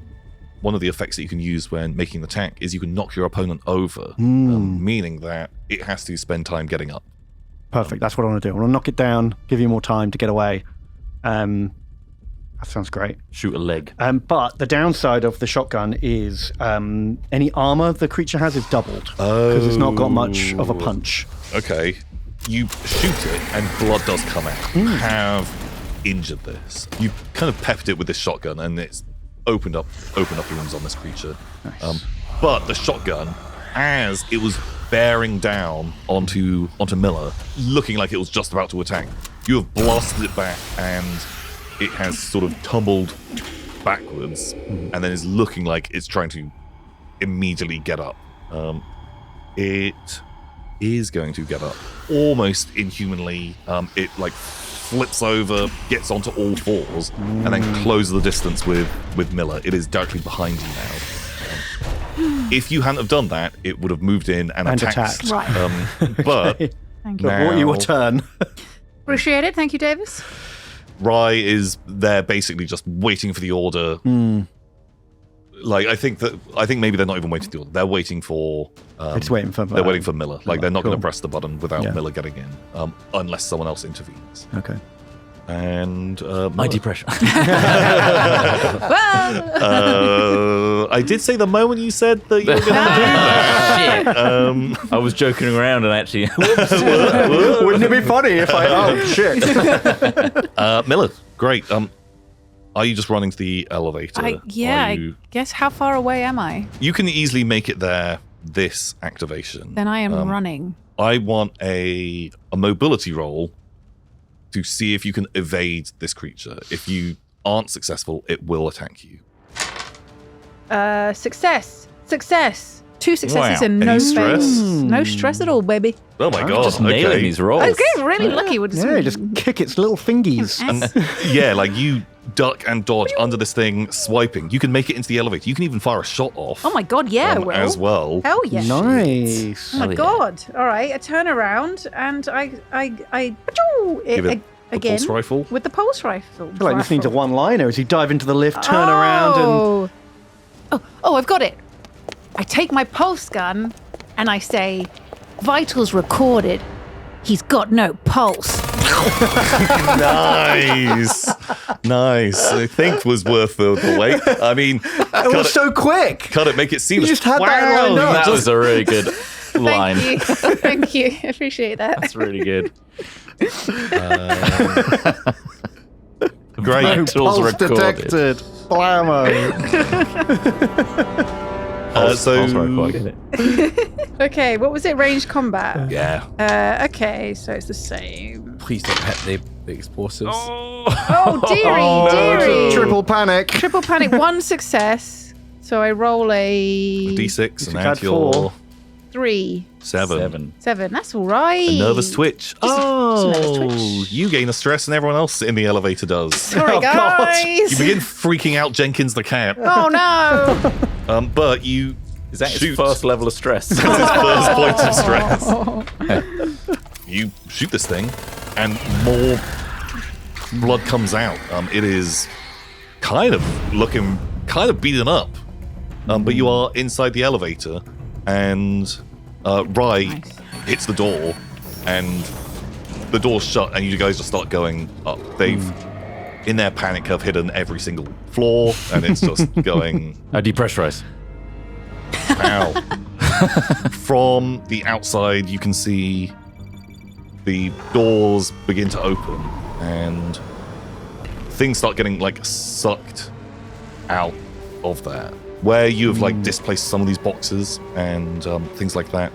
one of the effects that you can use when making the attack is you can knock your opponent over, meaning that it has to spend time getting up. Perfect, that's what I want to do. I want to knock it down, give you more time to get away. That sounds great. Shoot a leg. But the downside of the shotgun is any armor the creature has is doubled. Because it's not got much of a punch. Okay. You shoot it and blood does come out. You have injured this. You kind of pepped it with this shotgun and it's opened up wounds on this creature. Nice. But the shotgun, as it was bearing down onto Miller, looking like it was just about to attack, you have blasted it back and it has sort of tumbled backwards and then is looking like it's trying to immediately get up. It is going to get up almost inhumanly. It like flips over, gets onto all fours, and then closes the distance with Miller. It is directly behind you now. If you hadn't have done that, it would have moved in and attacked. Right. But Thank you. now Bought you a turn. Appreciate it. Thank you, Davis. Rye is there basically just waiting for the order. Like I think maybe they're not even waiting for the order. They're waiting for. It's waiting for. They're waiting for Miller. Like they're not going Cool. to press the button without Yeah. Miller getting in, unless someone else intervenes. Okay. And Mighty pressure. I did say the moment you said that you were going to do that. Shit. I was joking around and actually. Wouldn't it be funny if I? Oh shit! Miller, great. Are you just running to the elevator? I guess how far away am I? You can easily make it there. This activation. Then I am running. I want a mobility roll to see if you can evade this creature. If you aren't successful, it will attack you. Success. 2 successes Wow. and no Any stress? fails. No stress at all, baby. Oh my god! Just nailing okay. these rolls. I was getting really lucky with this. Yeah, just kick its little fingies. Yeah, like you duck and dodge under this thing, swiping. You can make it into the elevator. You can even fire a shot off. Oh my god, yeah, I will. as well. Hell yeah. Nice. Oh my Hell yeah. god. All right, I turn around and I Give it the again pulse rifle. with the pulse rifle. I feel like this needs a one-liner as you dive into the lift, turn around, and Oh, I've got it. I take my pulse gun and I say, vitals recorded. He's got no pulse. Nice. I think was worth the wait. I mean, It was so quick. cut it, make it seamless. You just had that lined up. That was a really good line. Thank you. Thank you. I appreciate that. That's really good. Great. Vitals Pulse recorded. detected. Blammo. Pulse recorded. Okay, what was it? Ranged combat? Yeah. Okay, so it's the same. Please don't hit the explosives. Oh, dearie. Triple panic. Triple panic, 1 success. So I roll a D6 and had add your 4. 3. 7. 7. That's all right. A nervous twitch. a nervous twitch. You gain a stress and everyone else in the elevator does. Sorry, Oh, God. guys. You begin freaking out Jenkins the cat. Oh, no. But you Is that his shoot. first level of stress? That's his first point of stress. You shoot this thing, and more blood comes out. It is kind of looking kind of beaten up. But you are inside the elevator, and Rai hits the door, and the door's shut, and you guys just start going up. They've, in their panic, have hidden every single floor, and it's just going. Depressurize. Ow. From the outside, you can see the doors begin to open, and things start getting like sucked out of there. Where you've like displaced some of these boxes and things like that,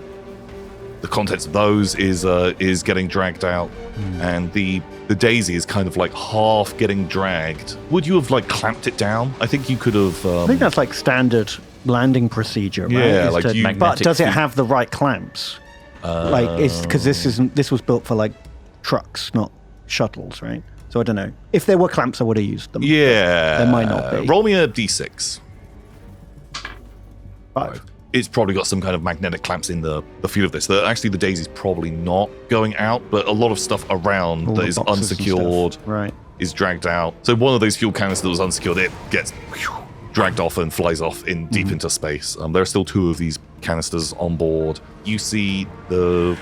the contents of those is getting dragged out, and the daisy is kind of like half getting dragged. Would you have like clamped it down? I think you could have. I think that's like standard landing procedure, right? Yeah, Is like you- but Magnetic does it feet. have the right clamps? Like, because this was built for like trucks, not shuttles, right? So I don't know. If there were clamps, I would have used them. Yeah, There might not be. Roll me a d6. 5. It's probably got some kind of magnetic clamps in the field of this. Actually, the daisy's probably not going out, but a lot of stuff around All that the is boxes and unsecured stuff. Right. is dragged out. So one of those fuel canisters that was unsecured, it gets dragged off and flies off in deep into space. There are still 2 of these canisters on board. You see the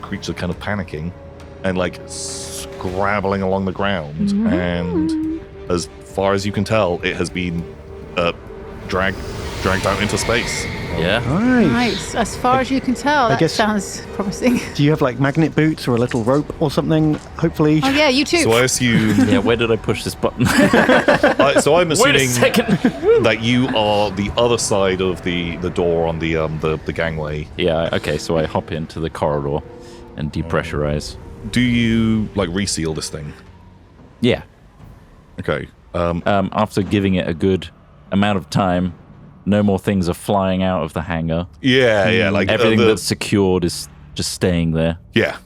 creature kind of panicking and like scrabbling along the ground, and as far as you can tell, it has been dragged out into space. Yeah. Nice. As far as you can tell, that guess- sounds promising. Do you have like magnet boots or a little rope or something? Hopefully. Oh, yeah, you too. So I assume. Yeah, where did I push this button? So I'm Wait a assuming second. that you are the other side of the door on the gangway. Yeah, okay, so I hop into the corridor and depressurize. Do you like reseal this thing? Yeah. Okay. After giving it a good amount of time, no more things are flying out of the hangar. Yeah, like Everything that's secured is just staying there. Yeah.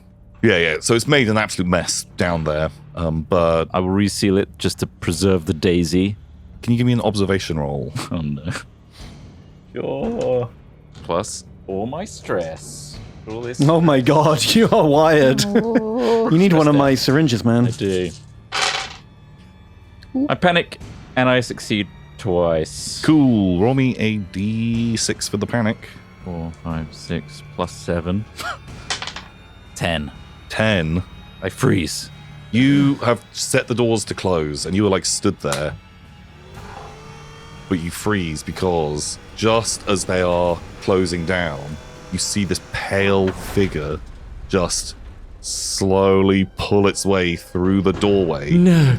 So it's made an absolute mess down there. But I will reseal it just to preserve the daisy. can you give me an observation roll? Oh no. Sure. Plus all my stress. All this. Oh my god, you are wired. You need one of my syringes, man. I do. I panic and I succeed twice. Cool. Roll me a d6 for the panic. 4, 5, 6 plus 7. 10. 10. I freeze. You have set the doors to close, and you were like stood there. But you freeze because just as they are closing down, you see this pale figure just slowly pull its way through the doorway. No.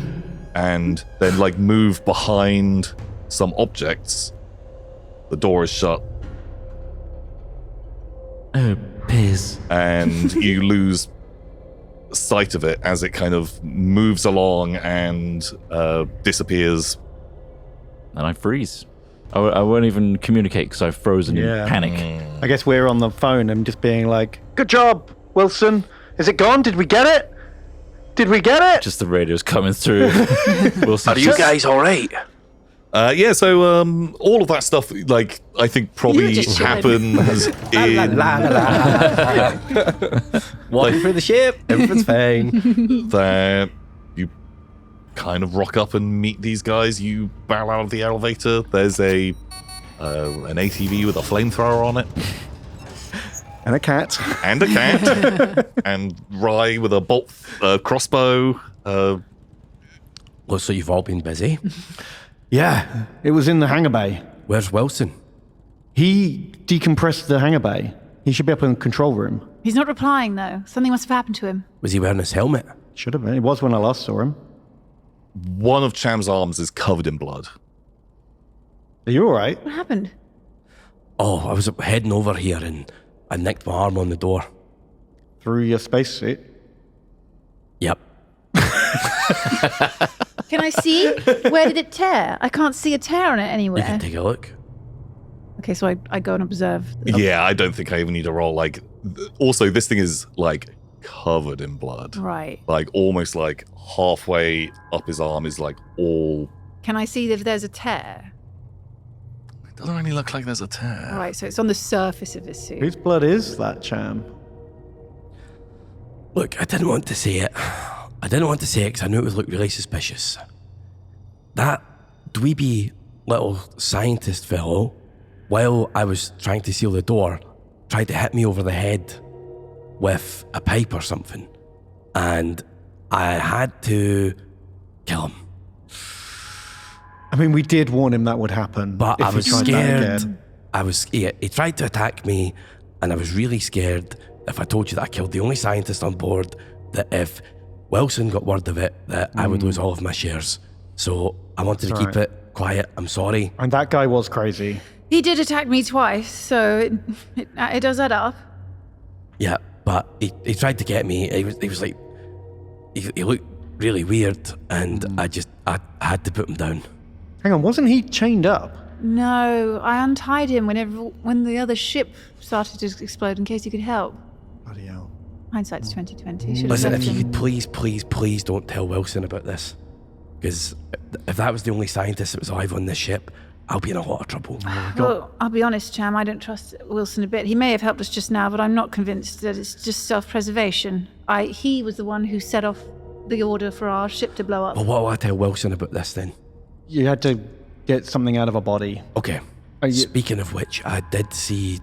And then like move behind some objects. The door is shut, Oh, Piz. and you lose sight of it as it kind of moves along and disappears. And I freeze. I won't even communicate because I've frozen in Yeah. panic. I guess we're on the phone and just being like, "Good job, Wilson. Is it gone? Did we get it? Did we get it?" Just the radio's coming through. Wilson, Are you guys all right? Yeah, so all of that stuff, like, I think probably just chilling. happens in Walking through the ship, everything's fine. that you kind of rock up and meet these guys. You barrel out of the elevator. There's an ATV with a flamethrower on it. And a cat. And a cat. And Rye with a bolt crossbow. Looks like you've all been busy. Yeah, it was in the hangar bay. Where's Wilson? He decompressed the hangar bay. He should be up in the control room. He's not replying, though. Something must have happened to him. Was he wearing his helmet? Should have been. It was when I last saw him. One of Cham's arms is covered in blood. Are you all right? What happened? Oh, I was heading over here and I nicked my arm on the door. Through your spacesuit? Yep. Can I see? Where did it tear? I can't see a tear on it You anywhere. can take a look. Okay, so I go and observe. Yeah, I don't think I even need to roll. Also, this thing is covered in blood. Right. Almost halfway up his arm is all. Can I see if there's a tear? It doesn't really look like there's a tear. Right, so it's on the surface of his suit. Whose blood is that, Cham? Look, I didn't want to say it. I didn't want to say it because I knew it would look really suspicious. That dweeby little scientist fellow, while I was trying to seal the door, tried to hit me over the head with a pipe or something. And I had to kill him. I mean, we did warn him that would happen. But if I he was tried that scared. again. He tried to attack me, and I was really scared if I told you that I killed the only scientist on board, that if Wilson got word of it, that I would lose all of my shares. So I wanted to keep it quiet. I'm sorry. And that guy was crazy. He did attack me twice, so it does add up. Yeah, but he tried to get me. He looked really weird, and I had to put him down. Hang on, wasn't he chained up? No, I untied him when the other ship started to explode in case he could help. Bloody hell. Hindsight's 2020. Should have Listen, left if you him. could please don't tell Wilson about this. Because if that was the only scientist that was alive on this ship, I'll be in a lot of trouble. Well, I'll be honest, Cham, I don't trust Wilson a bit. He may have helped us just now, but I'm not convinced that it's just self-preservation. He was the one who set off the order for our ship to blow up. Well, what will I tell Wilson about this then? You had to get something out of a body. Okay. Speaking of which, I did see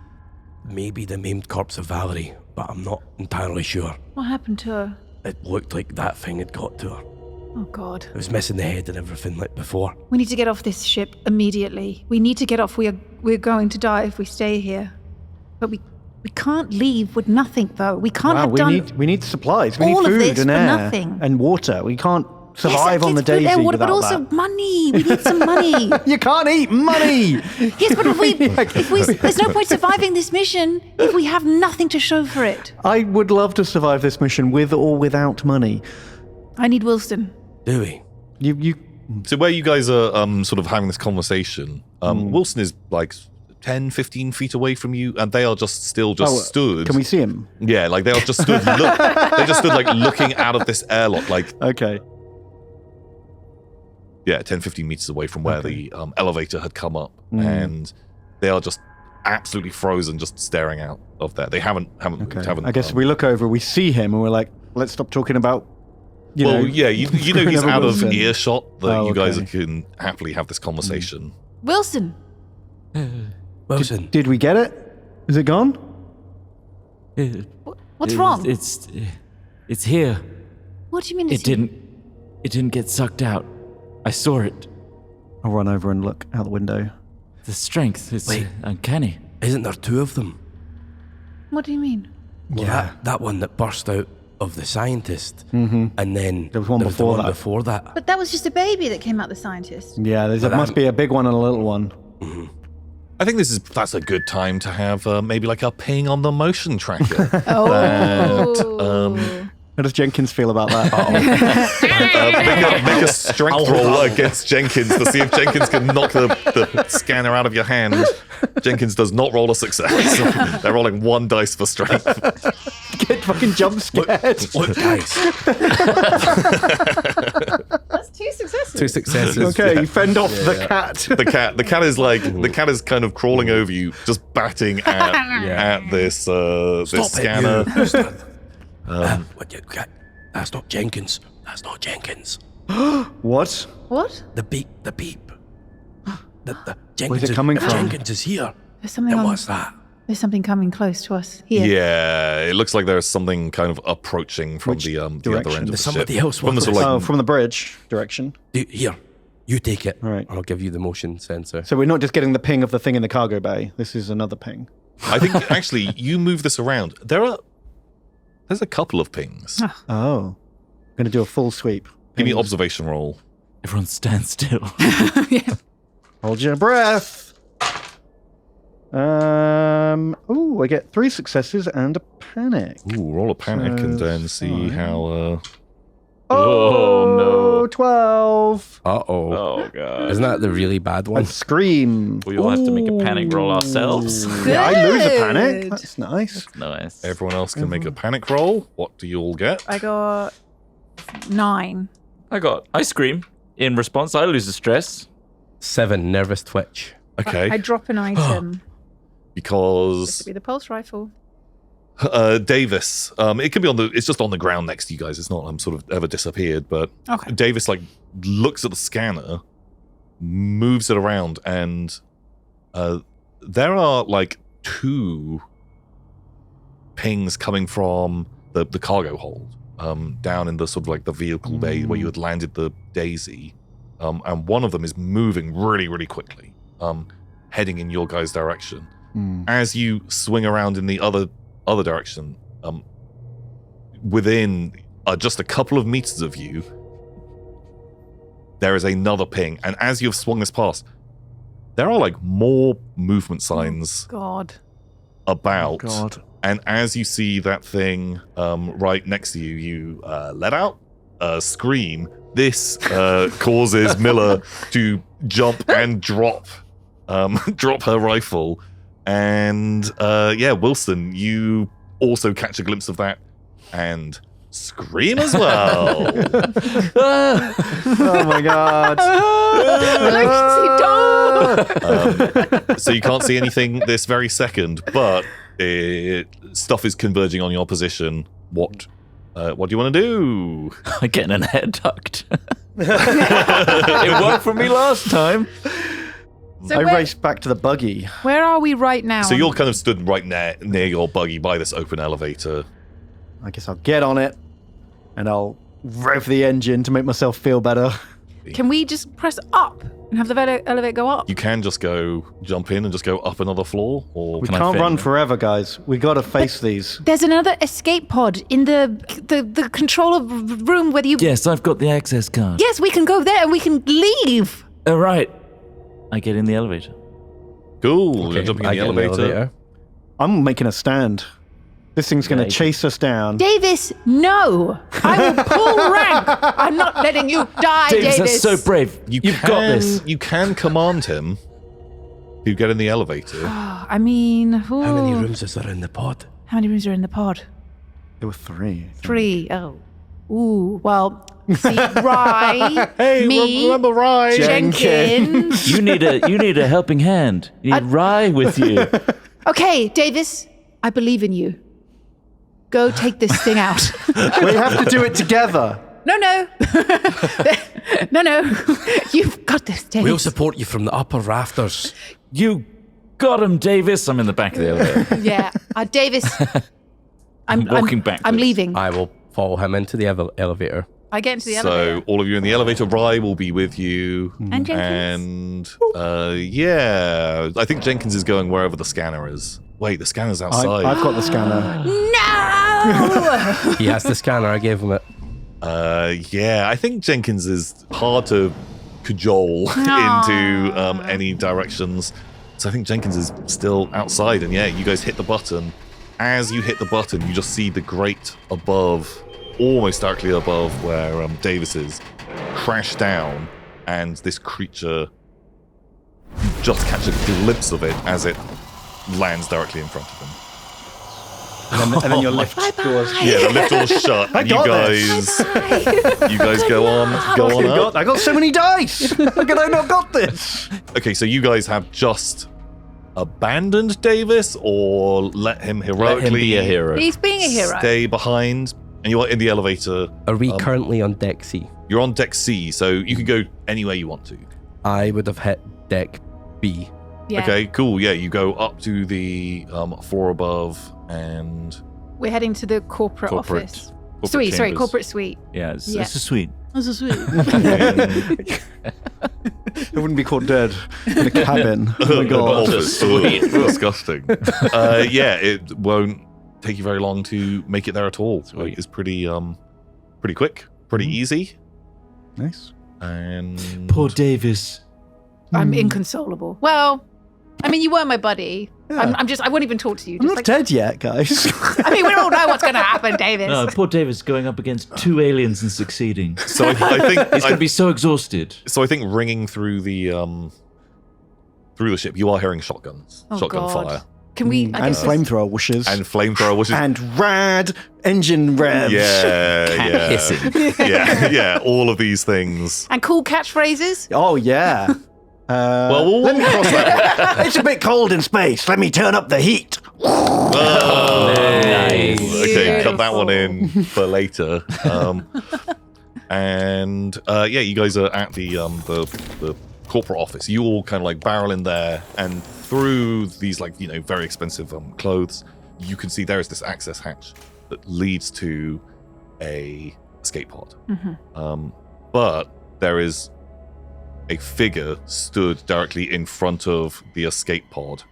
maybe the maimed corpse of Valerie, but I'm not entirely sure. What happened to her? It looked like that thing had got to her. Oh, God. It was missing the head and everything like before. We need to get off this ship immediately. We need to get off. We're going to die if we stay here. But we can't leave with nothing, though. We can't have done... We need supplies. We all need of food this and for air nothing. and water. We can't survive on the Yes, food, daisy air, water, without but also that. money. We need some money. You can't eat money! Yes, but there's no point surviving this mission if we have nothing to show for it. I would love to survive this mission with or without money. I need Wilson. Do we? So where you guys are sort of having this conversation, Wilson is 10, 15 feet away from you, and they are just stood. Can we see him? Yeah, they are just stood. They just stood looking out of this airlock. Okay. Yeah, 10, 15 meters away from where the elevator had come up, and they are just absolutely frozen, just staring out of there. They haven't. I guess we look over, we see him, and we're like, let's stop talking about. You know he's out of Wilson. earshot. That you guys okay. can happily have this conversation. Wilson. Wilson. Did we get it? Is it gone? What's wrong? It's here. What do you mean? It didn't get sucked out. I saw it. I'll run over and look out the window. The strength is Wait. uncanny. Isn't there two of them? What do you mean? Well, Yeah. that one that burst out of the scientist, and then There was one the before one that. before that. But that was just a baby that came out the scientist. Yeah, there But must be a big one and a little one. I think that's a good time to have maybe a ping on the motion tracker. Oh. How does Jenkins feel about that? Make a strength roll against Jenkins to see if Jenkins can knock the scanner out of your hand. Jenkins does not roll a success. They're rolling one dice for strength. Get fucking jump scared. Look, guys. That's two successes. Two successes. Okay, you fend off the cat. The cat is kind of crawling over you, just batting at this this scanner. That's not Jenkins. That's not Jenkins. What? What? The beep. The Jenkins Where's it coming from? Jenkins is here. There's something Then on. what's that? There's something coming close to us here. Yeah, it looks like there's something kind of approaching from the other direction? end of the There's ship. somebody else From the with sort of us. like, From the bridge direction. Here, you take it. All right. I'll give you the motion sensor. So we're not just getting the ping of the thing in the cargo bay. This is another ping. I think actually you move this around. There's a couple of pings. Oh. I'm going to do a full sweep. Give me an observation roll. Everyone stand still. Hold your breath. I get 3 successes and a panic. Ooh, roll a panic and then see how. Oh, 12. Uh-oh. Oh, God. Isn't that the really bad one? And scream. We all have to make a panic roll ourselves. Yeah, I lose a panic. That's nice. Nice. Everyone else can make a panic roll. What do you all get? I got 9. I scream. In response, I lose the stress. 7, nervous twitch. Okay, I drop an item. This because could be the pulse rifle. Davis, it can be it's just on the ground next to you guys. It's not sort of ever disappeared, but Okay. Davis like looks at the scanner, moves it around, and there are like 2 pings coming from the cargo hold down in the sort of like the vehicle bay where you had landed the Daisy, and one of them is moving really, really quickly, heading in your guys' direction. As you swing around in the other direction, within just a couple of meters of you, there is another ping, and as you've swung this past, there are like more movement signs God. about. Oh, God. And as you see that thing right next to you, you let out a scream. This causes Miller to jump and drop her rifle. And Wilson, you also catch a glimpse of that and scream as well. Oh my God. So you can't see anything this very second, but stuff is converging on your position. What do you want to do? I'm getting an head ducked. It worked for me last time. So I raced back to the buggy. where are we right now? So you're kind of stood right near your buggy by this open elevator. I guess I'll get on it and I'll rev the engine to make myself feel better. Can we just press up and have the elevator go up? You can just jump in and just go up another floor, or We Can I can't fit run in? forever, guys. We got to face these. There's another escape pod in the controller room where you... Yes, I've got the access card. Yes, we can go there and we can leave. All right. I get in the elevator. cool. You're jumping in I the get elevator. I'm making a stand. This thing's going to chase us down. Davis, no. I will pull rank. I'm not letting you die, Davis, Davis. that's so brave. You've got this. You can command him to get in the elevator. I mean... How many ooh. rooms is there in the pod? How many rooms are in the pod? There were 3. 3. Oh. Ooh, well, see, Rye, Hey, me, remember Rye? Jenkins. You need a helping hand. You need Rye with you. Okay, Davis, I believe in you. Go take this thing out. We have to do it together. No. No. You've got this, Davis. We'll support you from the upper rafters. You got him, Davis. I'm in the back of the elevator. Yeah. Davis. I'm walking backwards. I'm leaving. I will follow him into the elevator. I get into the So elevator. all of you in the elevator. Rye will be with you. And Jenkins. And I think Jenkins is going wherever the scanner is. Wait, the scanner's outside. I've got the scanner. No! He has the scanner. I gave him it. I think Jenkins is hard to cajole into any directions. So I think Jenkins is still outside. And you guys hit the button. As you hit the button, you just see the grate above, almost directly above where Davis is, crash down. And this creature, you just catch a glimpse of it as it lands directly in front of him. And then your lift doors. Yeah, the lift door's shut. And you guys go on up. I got so many dice. How could I not got this? Okay, so you guys have just abandoned Davis, or let him heroically Let him be a hero. He's being a hero. stay behind, and you are in the elevator. Are we currently on deck C? You're on deck C, so you can go anywhere you want to. I would have hit deck B. Yeah. Okay, cool. Yeah, you go up to the floor above and We're heading to the corporate office. Suite, sorry, chambers. corporate suite. Yeah, it's Yeah. a suite. That's a suite. It wouldn't be caught dead in a cabin. Oh my An god. office. Ugh, disgusting. Yeah, it won't take you very long to make it there at all. Like, it's pretty quick, pretty easy, Nice. and Poor Davis. I'm inconsolable. Well, I mean, you were my buddy. Yeah. I won't even talk to you. I'm Just not dead yet, guys. I mean, we all know what's going to happen, Davis. No, poor Davis going up against 2 aliens and succeeding. so I think He's going to be so exhausted. So I think ringing through the ship, you are hearing shotguns, Oh, shotgun God. fire, Can we? I and guess flamethrower wishes. and flamethrower, which is And rad engine revs. yeah, Hissing. yeah, all of these things. and cool catchphrases. Oh, yeah. Well, let me cross that. It's a bit cold in space. Let me turn up the heat. Nice. Okay, cut that one Beautiful. in for later. And yeah, you guys are at the corporate office. You all kind of like barrel in there, and through these like very expensive clothes, you can see there is this access hatch that leads to a escape pod. But there is a figure stood directly in front of the escape pod.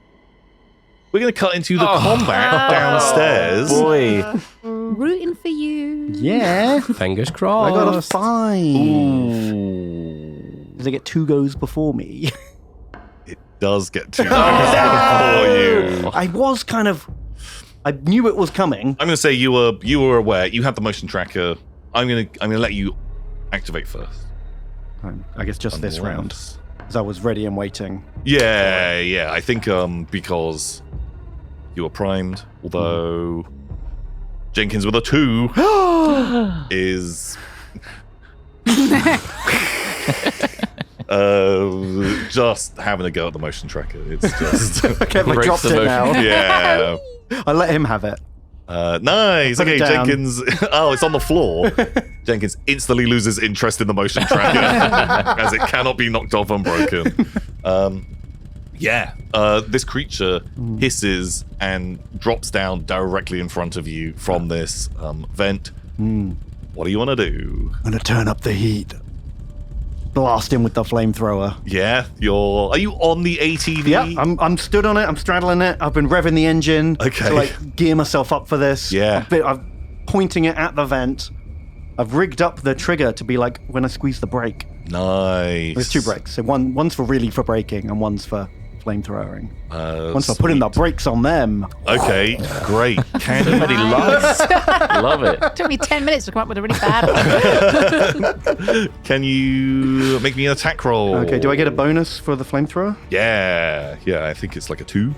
We're going to cut into the combat downstairs. Boy. Rooting for you. Yeah. Fingers I crossed. got a 5. Ooh. Does it get 2 goes before me? It does get too for you. I was kind of... I knew it was coming. I'm going to say you were aware. You have the motion tracker. I'm going to let you activate first. I guess just this round. Unless- Because I was ready and waiting. Yeah. I think because you were primed, although Jenkins with a 2 is just having a go at the motion tracker. It's just Okay, I Breaks dropped the it motion. now. yeah. I let him have it. Nice. Put Okay, it down. Jenkins. Oh, it's on the floor. Jenkins instantly loses interest in the motion tracker as it cannot be knocked off unbroken. This creature hisses and drops down directly in front of you from this vent. What do you want to do? I'm gonna turn up the heat. Blast him with the flamethrower. Yeah, are you on the ATV? Yeah, I'm stood on it. I'm straddling it. I've been revving the engine Okay. to like gear myself up for this. Yeah. I'm pointing it at the vent. I've rigged up the trigger to be like when I squeeze the brake. Nice. There's 2 brakes. So one's for braking and one's for flamethrowing. One's for Sweet. putting the brakes on them. Okay, great. Can you Many loves. Love it. Took me 10 minutes to come up with a really bad one. Can you make me an attack roll? Okay, do I get a bonus for the flamethrower? Yeah, I think it's like a 2.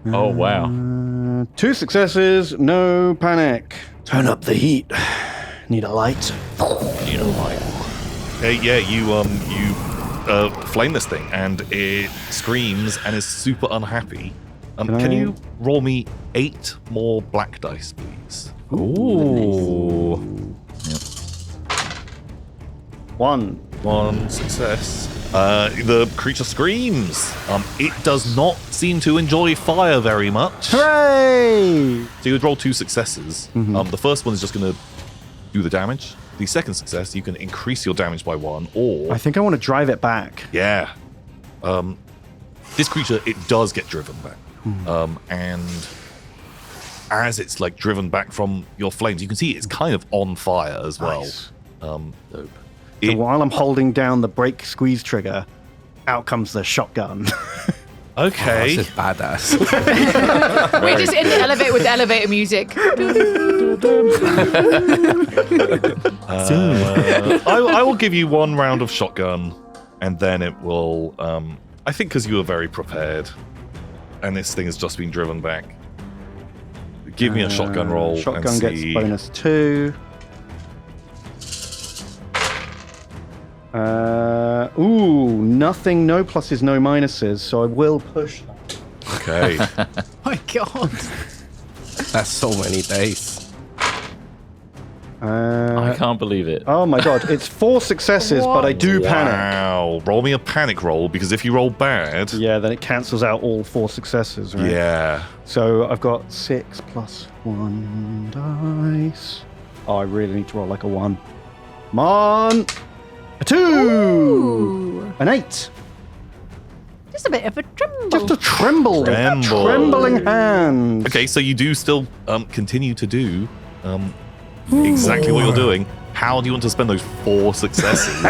Oh, wow. 2 successes, no panic. Turn up the heat. Need a light. Hey, yeah, you flame this thing, and it screams and is super unhappy. Can you roll me 8 more black dice, please? Ooh. 1 success. The creature screams. It does not seem to enjoy fire very much. Hooray! So you would roll 2 successes. The first one is just going to do the damage. The second success, you can increase your damage by 1, or I think I want to drive it back. yeah, this creature, it does get driven back, and as it's like driven back from your flames, you can see it's kind of on fire as well. Nice. Dope. So while I'm holding down the brake squeeze trigger, out comes the shotgun. Okay. This is badass. We're just in the elevator with the elevator music. I will give you 1 round of shotgun, and then it will. I think because you were very prepared, and this thing has just been driven back. Give me a shotgun roll. Shotgun and gets see. bonus 2. Nothing. No pluses, no minuses. So I will push. Okay. My God. That's so many dice. I can't believe it. Oh my god, it's 4 successes, but I do panic. Wow. Roll me a panic roll, because if you roll bad... Yeah, then it cancels out all 4 successes, right? Yeah. So I've got 6 plus 1 dice. Oh, I really need to roll like a 1. Come on! A 2! Ooh. An 8. Just a bit of a tremble. Just a tremble. Trembling hand. Okay, so you do still continue to do exactly what you're doing. How do you want to spend those 4 successes?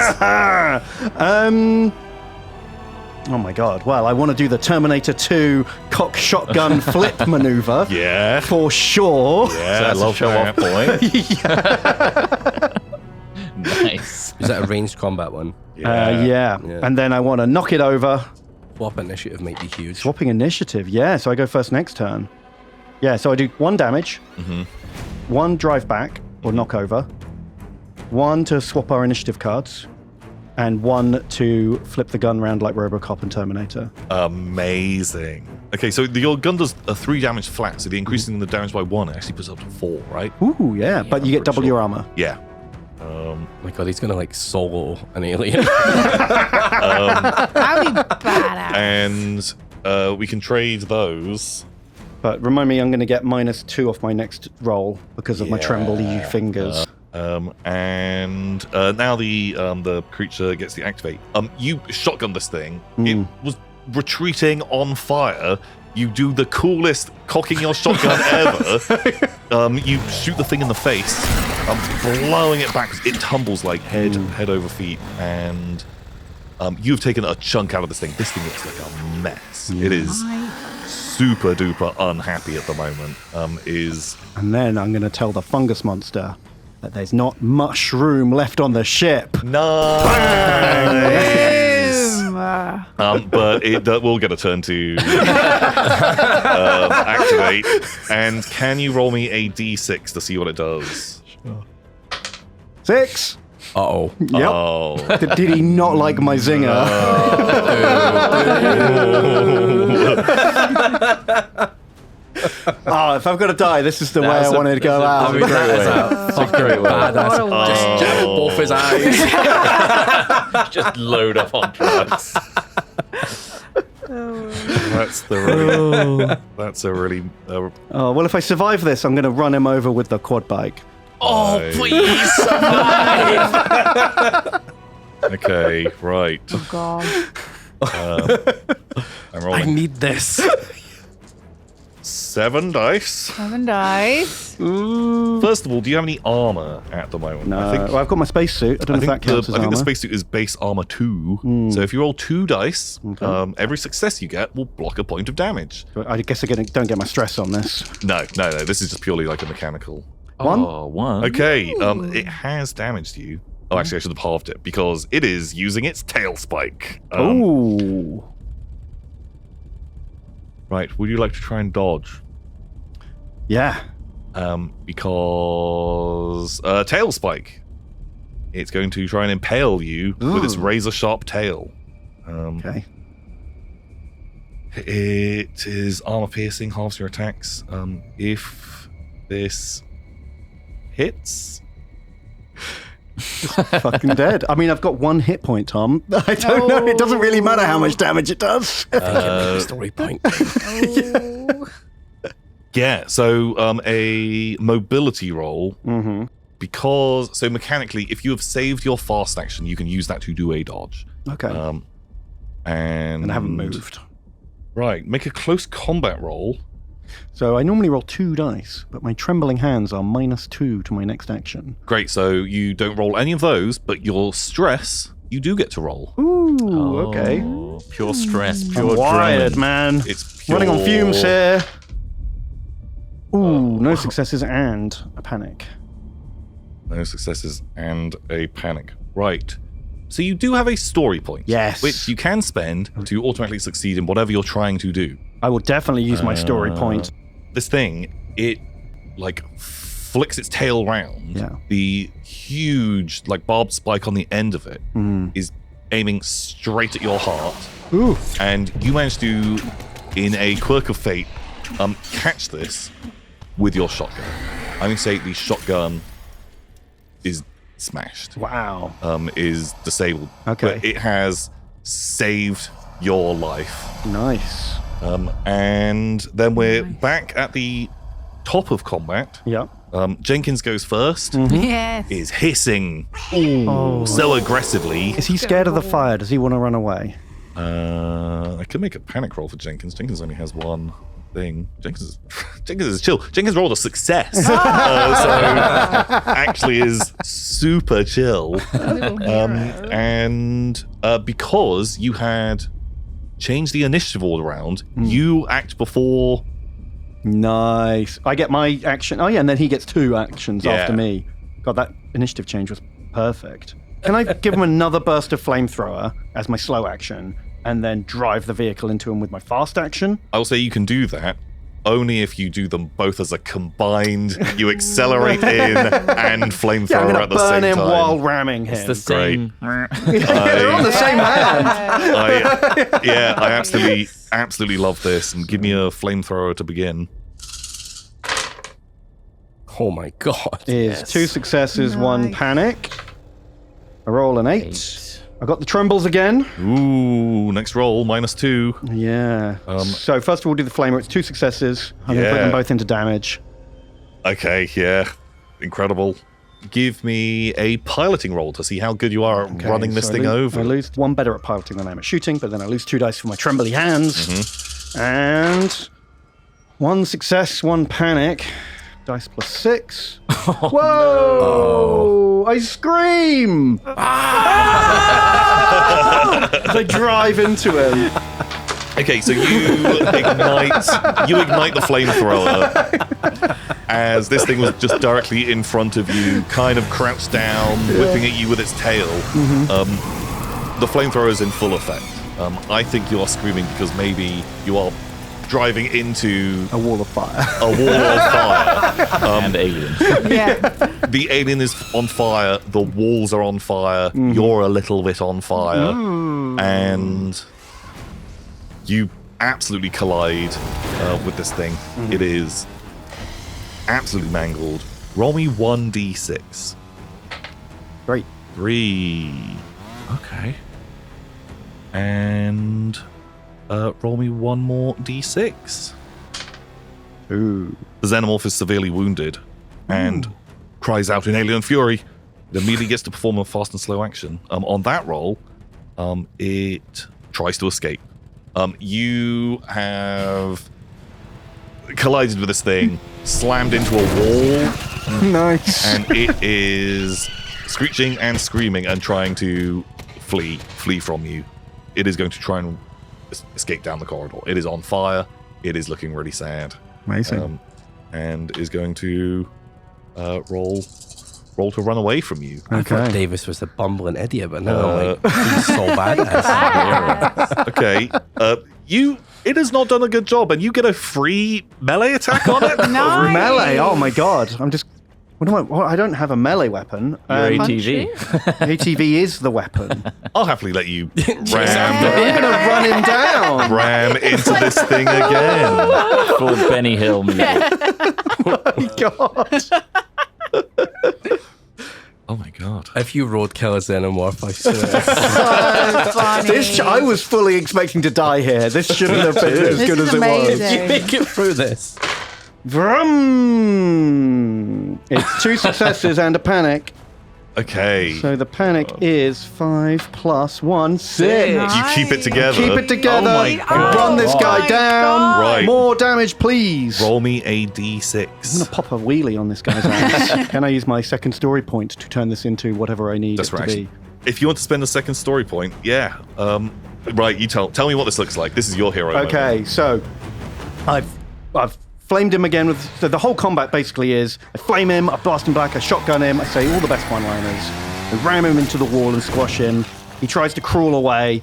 Oh my god. Well, I want to do the Terminator 2 cock shotgun flip maneuver. Yeah. For sure. Yeah, So that's a show-off point. Nice. Is that a ranged combat one? Yeah. And then I want to knock it over. Swap initiative might be huge. Swapping initiative. Yeah, so I go first next turn. Yeah, so I do 1 damage. 1 drive back or knock over. 1 to swap our initiative cards. And 1 to flip the gun around like Robocop and Terminator. Amazing. Okay, so your gun does a 3 damage flat, so the increasing the damage by 1 actually puts up to 4, right? Ooh, yeah, but you get double your armor. Yeah. Oh my god, he's gonna like solo an alien. That'd be badass. And we can trade those. But remind me, I'm going to get -2 off my next roll because of my trembly fingers. And now the creature gets to activate. You shotgun this thing. It was retreating on fire. You do the coolest cocking your shotgun ever. You shoot the thing in the face, blowing it back. It tumbles like head over feet, and you've taken a chunk out of this thing. This thing looks like a mess. It is super duper unhappy at the moment. And then I'm going to tell the fungus monster that there's not much room left on the ship. Nice. But it will get a turn to activate. And can you roll me a d6 to see what it does? 6. Uh-oh. Yep. Oh. Did he not like my zinger? Oh, if I've got to die, this is the way I wanted to go out. That's a great way. Just jab both his eyes. Just load up on drugs. That's a really Oh, well, if I survive this, I'm going to run him over with the quad bike. Oh, please survive! Okay, right. Oh god. I'm rolling. I need this. 7 dice. 7 dice. First of all, do you have any armor at the moment? No, well, I've got my spacesuit. I don't know if that counts as I think armor. the spacesuit is base armor 2. So if you roll 2 dice, every success you get will block a point of damage. I guess I don't get my stress on this. No. This is just purely like a mechanical. 1? Oh, 1. Okay, it has damaged you. Oh, actually, I should have halved it because it is using its tail spike. Ooh. Right, would you like to try and dodge? Yeah. Because tail spike. It's going to try and impale you with its razor sharp tail. Okay. It is armor piercing, halves your attacks. If this hits, Fucking dead. I mean, I've got 1 hit point, Tom. I don't know. It doesn't really matter how much damage it does. Story point. yeah. So a mobility roll. Because so mechanically, if you have saved your fast action, you can use that to do a dodge. Okay. And I haven't moved. Right. Make a close combat roll. So I normally roll 2 dice, but my trembling hands are -2 to my next action. Great. So you don't roll any of those, but your stress you do get to roll. Ooh. Okay. Pure stress, I'm pure wired, adrenaline. man. It's pure... Running on fumes here. Ooh, no successes and a panic. No successes and a panic. Right. So you do have a story point. Yes. Which you can spend to automatically succeed in whatever you're trying to do. I will definitely use my story point. This thing, it like flicks its tail round. Yeah. The huge like barbed spike on the end of it is aiming straight at your heart. Ooh. And you manage to, in a quirk of fate, catch this with your shotgun. I'm going to say the shotgun is smashed. Wow. Is disabled. Okay. But it has saved your life. Nice. And then we're back at the top of combat. Yeah. Jenkins goes first. Yes. Is hissing so aggressively. Is he scared of the fire? Does he want to run away? I could make a panic roll for Jenkins. Jenkins only has one thing. Jenkins is chill. Jenkins rolled a success. So actually is super chill. And because you had changed the initiative order around, you act before. Nice. I get my action. Oh, yeah, and then he gets 2 actions Yeah. after me. God, that initiative change was perfect. Can I give him another burst of flamethrower as my slow action and then drive the vehicle into him with my fast action? I'll say you can do that only if you do them both as a combined. You accelerate in and flamethrower Yeah, I'm at going to the burn same him time. while ramming him. It's the same. They're on the same hand. I absolutely love this. And give me a flamethrower to begin. Oh my god. Is 2 successes, 1 panic. I roll an 8. I got the trembles again. Ooh, next roll, -2. Yeah. So first of all, we'll do the flamer. It's 2 successes. I'm going to put them both into damage. Okay, yeah. Incredible. Give me a piloting roll to see how good you are at running this thing over. I lose 1 better at piloting than I am at shooting, but then I lose 2 dice for my trembly hands. And 1 success, 1 panic. Dice plus 6. Whoa! I scream! As I drive into him. Okay, so you ignite the flamethrower as this thing was just directly in front of you, kind of crouched down, whipping at you with its tail. The flamethrower is in full effect. I think you are screaming because maybe you are driving into a wall of fire. And aliens. Yeah. The alien is on fire. The walls are on fire. You're a little bit on fire. And you absolutely collide with this thing. It is absolutely mangled. Roll me 1d6. Great. 3. Okay. And roll me 1 more d6. Ooh. The xenomorph is severely wounded and cries out in alien fury. It immediately gets to perform a fast and slow action. On that roll, it tries to escape. You have collided with this thing, slammed into a wall. Nice. And it is screeching and screaming and trying to flee from you. It is going to try and escape down the corridor. It is on fire. It is looking really sad. Amazing. And is going to roll to run away from you. I thought Davis was the bumbling idiot, but no, he's so bad at it. Okay. It has not done a good job, and you get a free melee attack on it? Nice. Melee? Oh my god. I'm just... I don't have a melee weapon. Your ATV. ATV is the weapon. I'll happily let you I'm going to run him down. ram into this thing again. Full Benny Hill music. Oh my god. Oh my god. If you roadkill a xenomorph, I swear. So funny. I was fully expecting to die here. This shouldn't have been as This good is as it was. amazing. You make it through this. Vroom! It's 2 successes and a panic. Okay. So the panic is 5 plus 1, 6. Nice. You keep it together. Keep it together. Oh my and god. run this guy my down. God. Right. More damage, please. Roll me a I'm d6. going to pop a wheelie on this guy's ass. Can I use my second story point to turn this into whatever I need That's it to right. be? If you want to spend a second story point, yeah. Right, you tell me what this looks like. This is your hero. Okay, so I've flamed him again with... So the whole combat basically is I flame him, I blast him back, I shotgun him, I say all the best one-liners. I ram him into the wall and squash him. He tries to crawl away,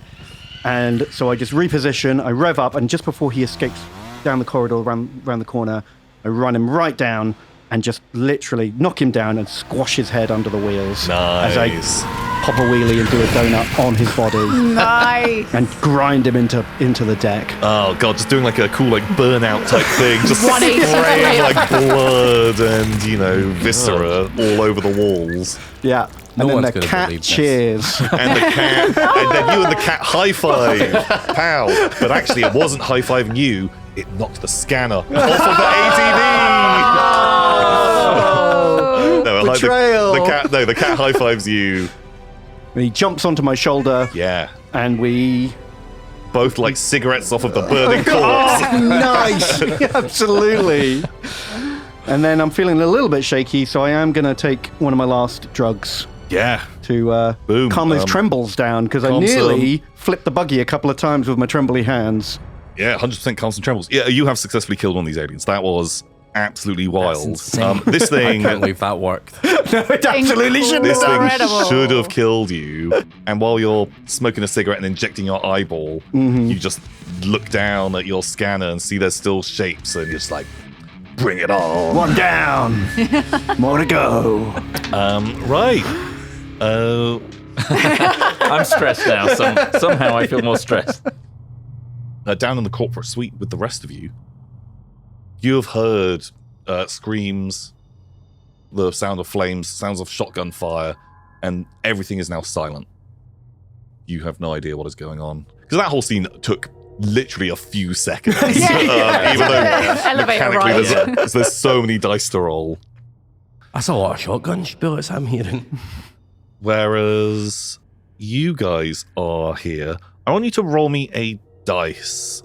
and so I just reposition, I rev up, and just before he escapes down the corridor, around the corner, I run him right down and just literally knock him down and squash his head under the wheels. Nice. As I pop a wheelie and do a donut on his body Nice. and grind him into the deck. Oh god, just doing like a cool like burnout type thing, just 180 spraying like blood and viscera all over the walls. Yeah. No And one's then the gonna cat believe this. cheers. And the cat, and then you and the cat high five, pow! But actually, it wasn't high fiving you; it knocked the scanner off of the ATV. No, Betrayal. The cat high fives you. And he jumps onto my shoulder, Yeah, and we... both like cigarettes off of the burning corpse. Nice! Absolutely. And then I'm feeling a little bit shaky, so I am going to take one of my last drugs Yeah, to Boom. calm those trembles down, because I calm nearly flipped the buggy a couple of times with my trembly hands. yeah, 100% constant trembles. Yeah, you have successfully killed one of these aliens. That was absolutely wild. insane. This I thing. can't believe that worked. No, it absolutely shouldn't This have thing done. should have killed you. And while you're smoking a cigarette and injecting your eyeball, you just look down at your scanner and see there's still shapes, and you're just like, bring it on. One down. More to go. Right. I'm stressed now. Somehow I feel more stressed. Down in the corporate suite with the rest of you, you have heard screams, the sound of flames, sounds of shotgun fire, and everything is now silent. You have no idea what is going on. Because that whole scene took literally a few seconds. Even though Elevator mechanically ride. there's so many dice to roll. That's a lot of shotgun bullets I'm hearing. Whereas you guys are here, I want you to roll me a dice.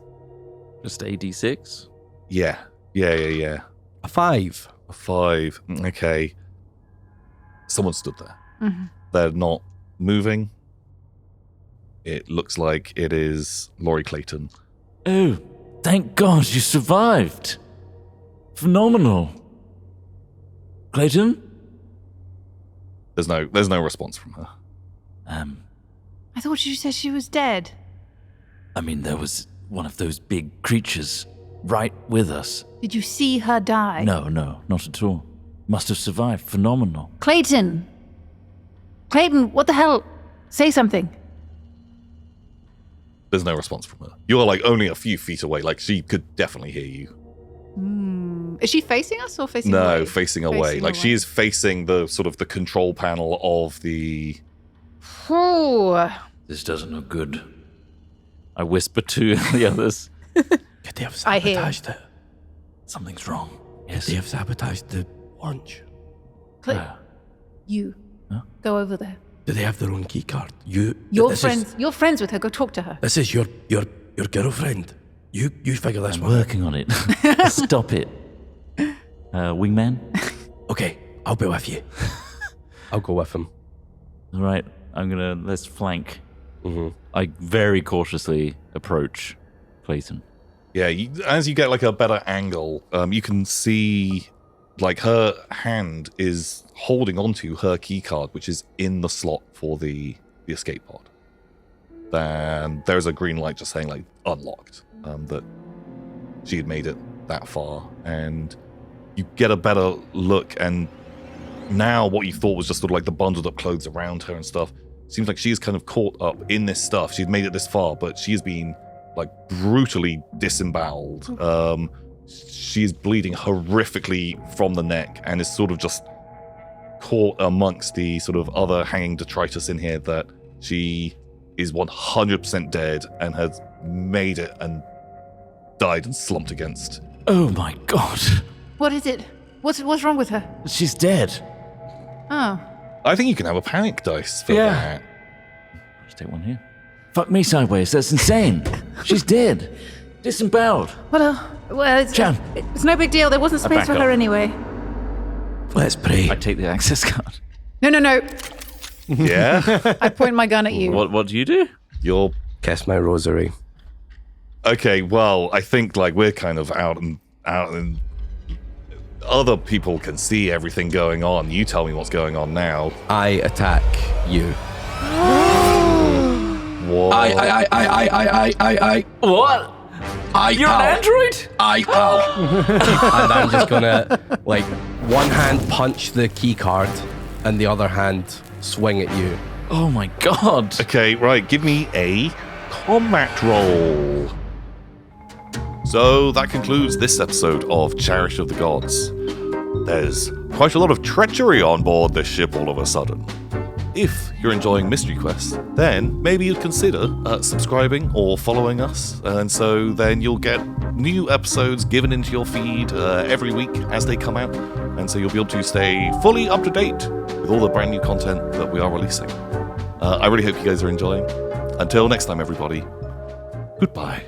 Just AD6. Yeah. A 5. A 5. Okay. Someone stood there. Mm-hmm. They're not moving. It looks like it is Laurie Clayton. Oh, thank God you survived. Phenomenal. Clayton? There's no response from her. I thought you said she was dead. I mean, there was one of those big creatures right with us. Did you see her die? No, not at all. Must have survived. Phenomenal. Clayton! Clayton, what the hell? Say something. There's no response from her. You are like only a few feet away. Like she could definitely hear you. Is she facing us or facing No, away? facing away. Like she is facing the sort of the control panel of the. Ooh. This doesn't look good. I whisper to the others. Could they have I hear. sabotaged it? Something's wrong. Could Yes. they have sabotaged the launch? You. Huh? Go over there. Do they have their own key card? You're friends with her. Go talk to her. This is your girlfriend. You figure this I'm one. working on it. Stop it. Wingman? Okay, I'll be with you. I'll go with him. All right, let's flank. I very cautiously approach Clayton. Yeah, as you get like a better angle, you can see like her hand is holding onto her key card, which is in the slot for the escape pod. Then there's a green light just saying like unlocked, that she had made it that far, and you get a better look, and now what you thought was just sort of like the bundled up clothes around her and stuff, seems like she's kind of caught up in this stuff. She'd made it this far, but she has been like brutally disemboweled. She is bleeding horrifically from the neck and is sort of just caught amongst the sort of other hanging detritus in here, that she is 100% dead and has made it and died and slumped against. Oh my God. What is it? What's wrong with her? She's dead. Oh. I think you can have a panic dice for Yeah. that. Let's take one here. Fuck me sideways. That's insane. She's dead. Disemboweled. Well, Chan. it's no big deal. There wasn't space back for up. her anyway. Let's pray. I take the access card. No. Yeah? I point my gun at you. What do you do? You're... Kiss my rosary. Okay, well, I think like we're kind of out and other people can see everything going on. You tell me what's going on now. I attack you. Whoa. I. What? You're an android? And I'm just gonna, like, one hand punch the key card and the other hand swing at you. Oh my god. Okay, right, give me a combat roll. So that concludes this episode of Chariot of the Gods. There's quite a lot of treachery on board this ship all of a sudden. If you're enjoying Mystery Quest, then maybe you'd consider subscribing or following us, and so then you'll get new episodes given into your feed every week as they come out, and so you'll be able to stay fully up to date with all the brand new content that we are releasing. I really hope you guys are enjoying. Until next time, everybody, goodbye.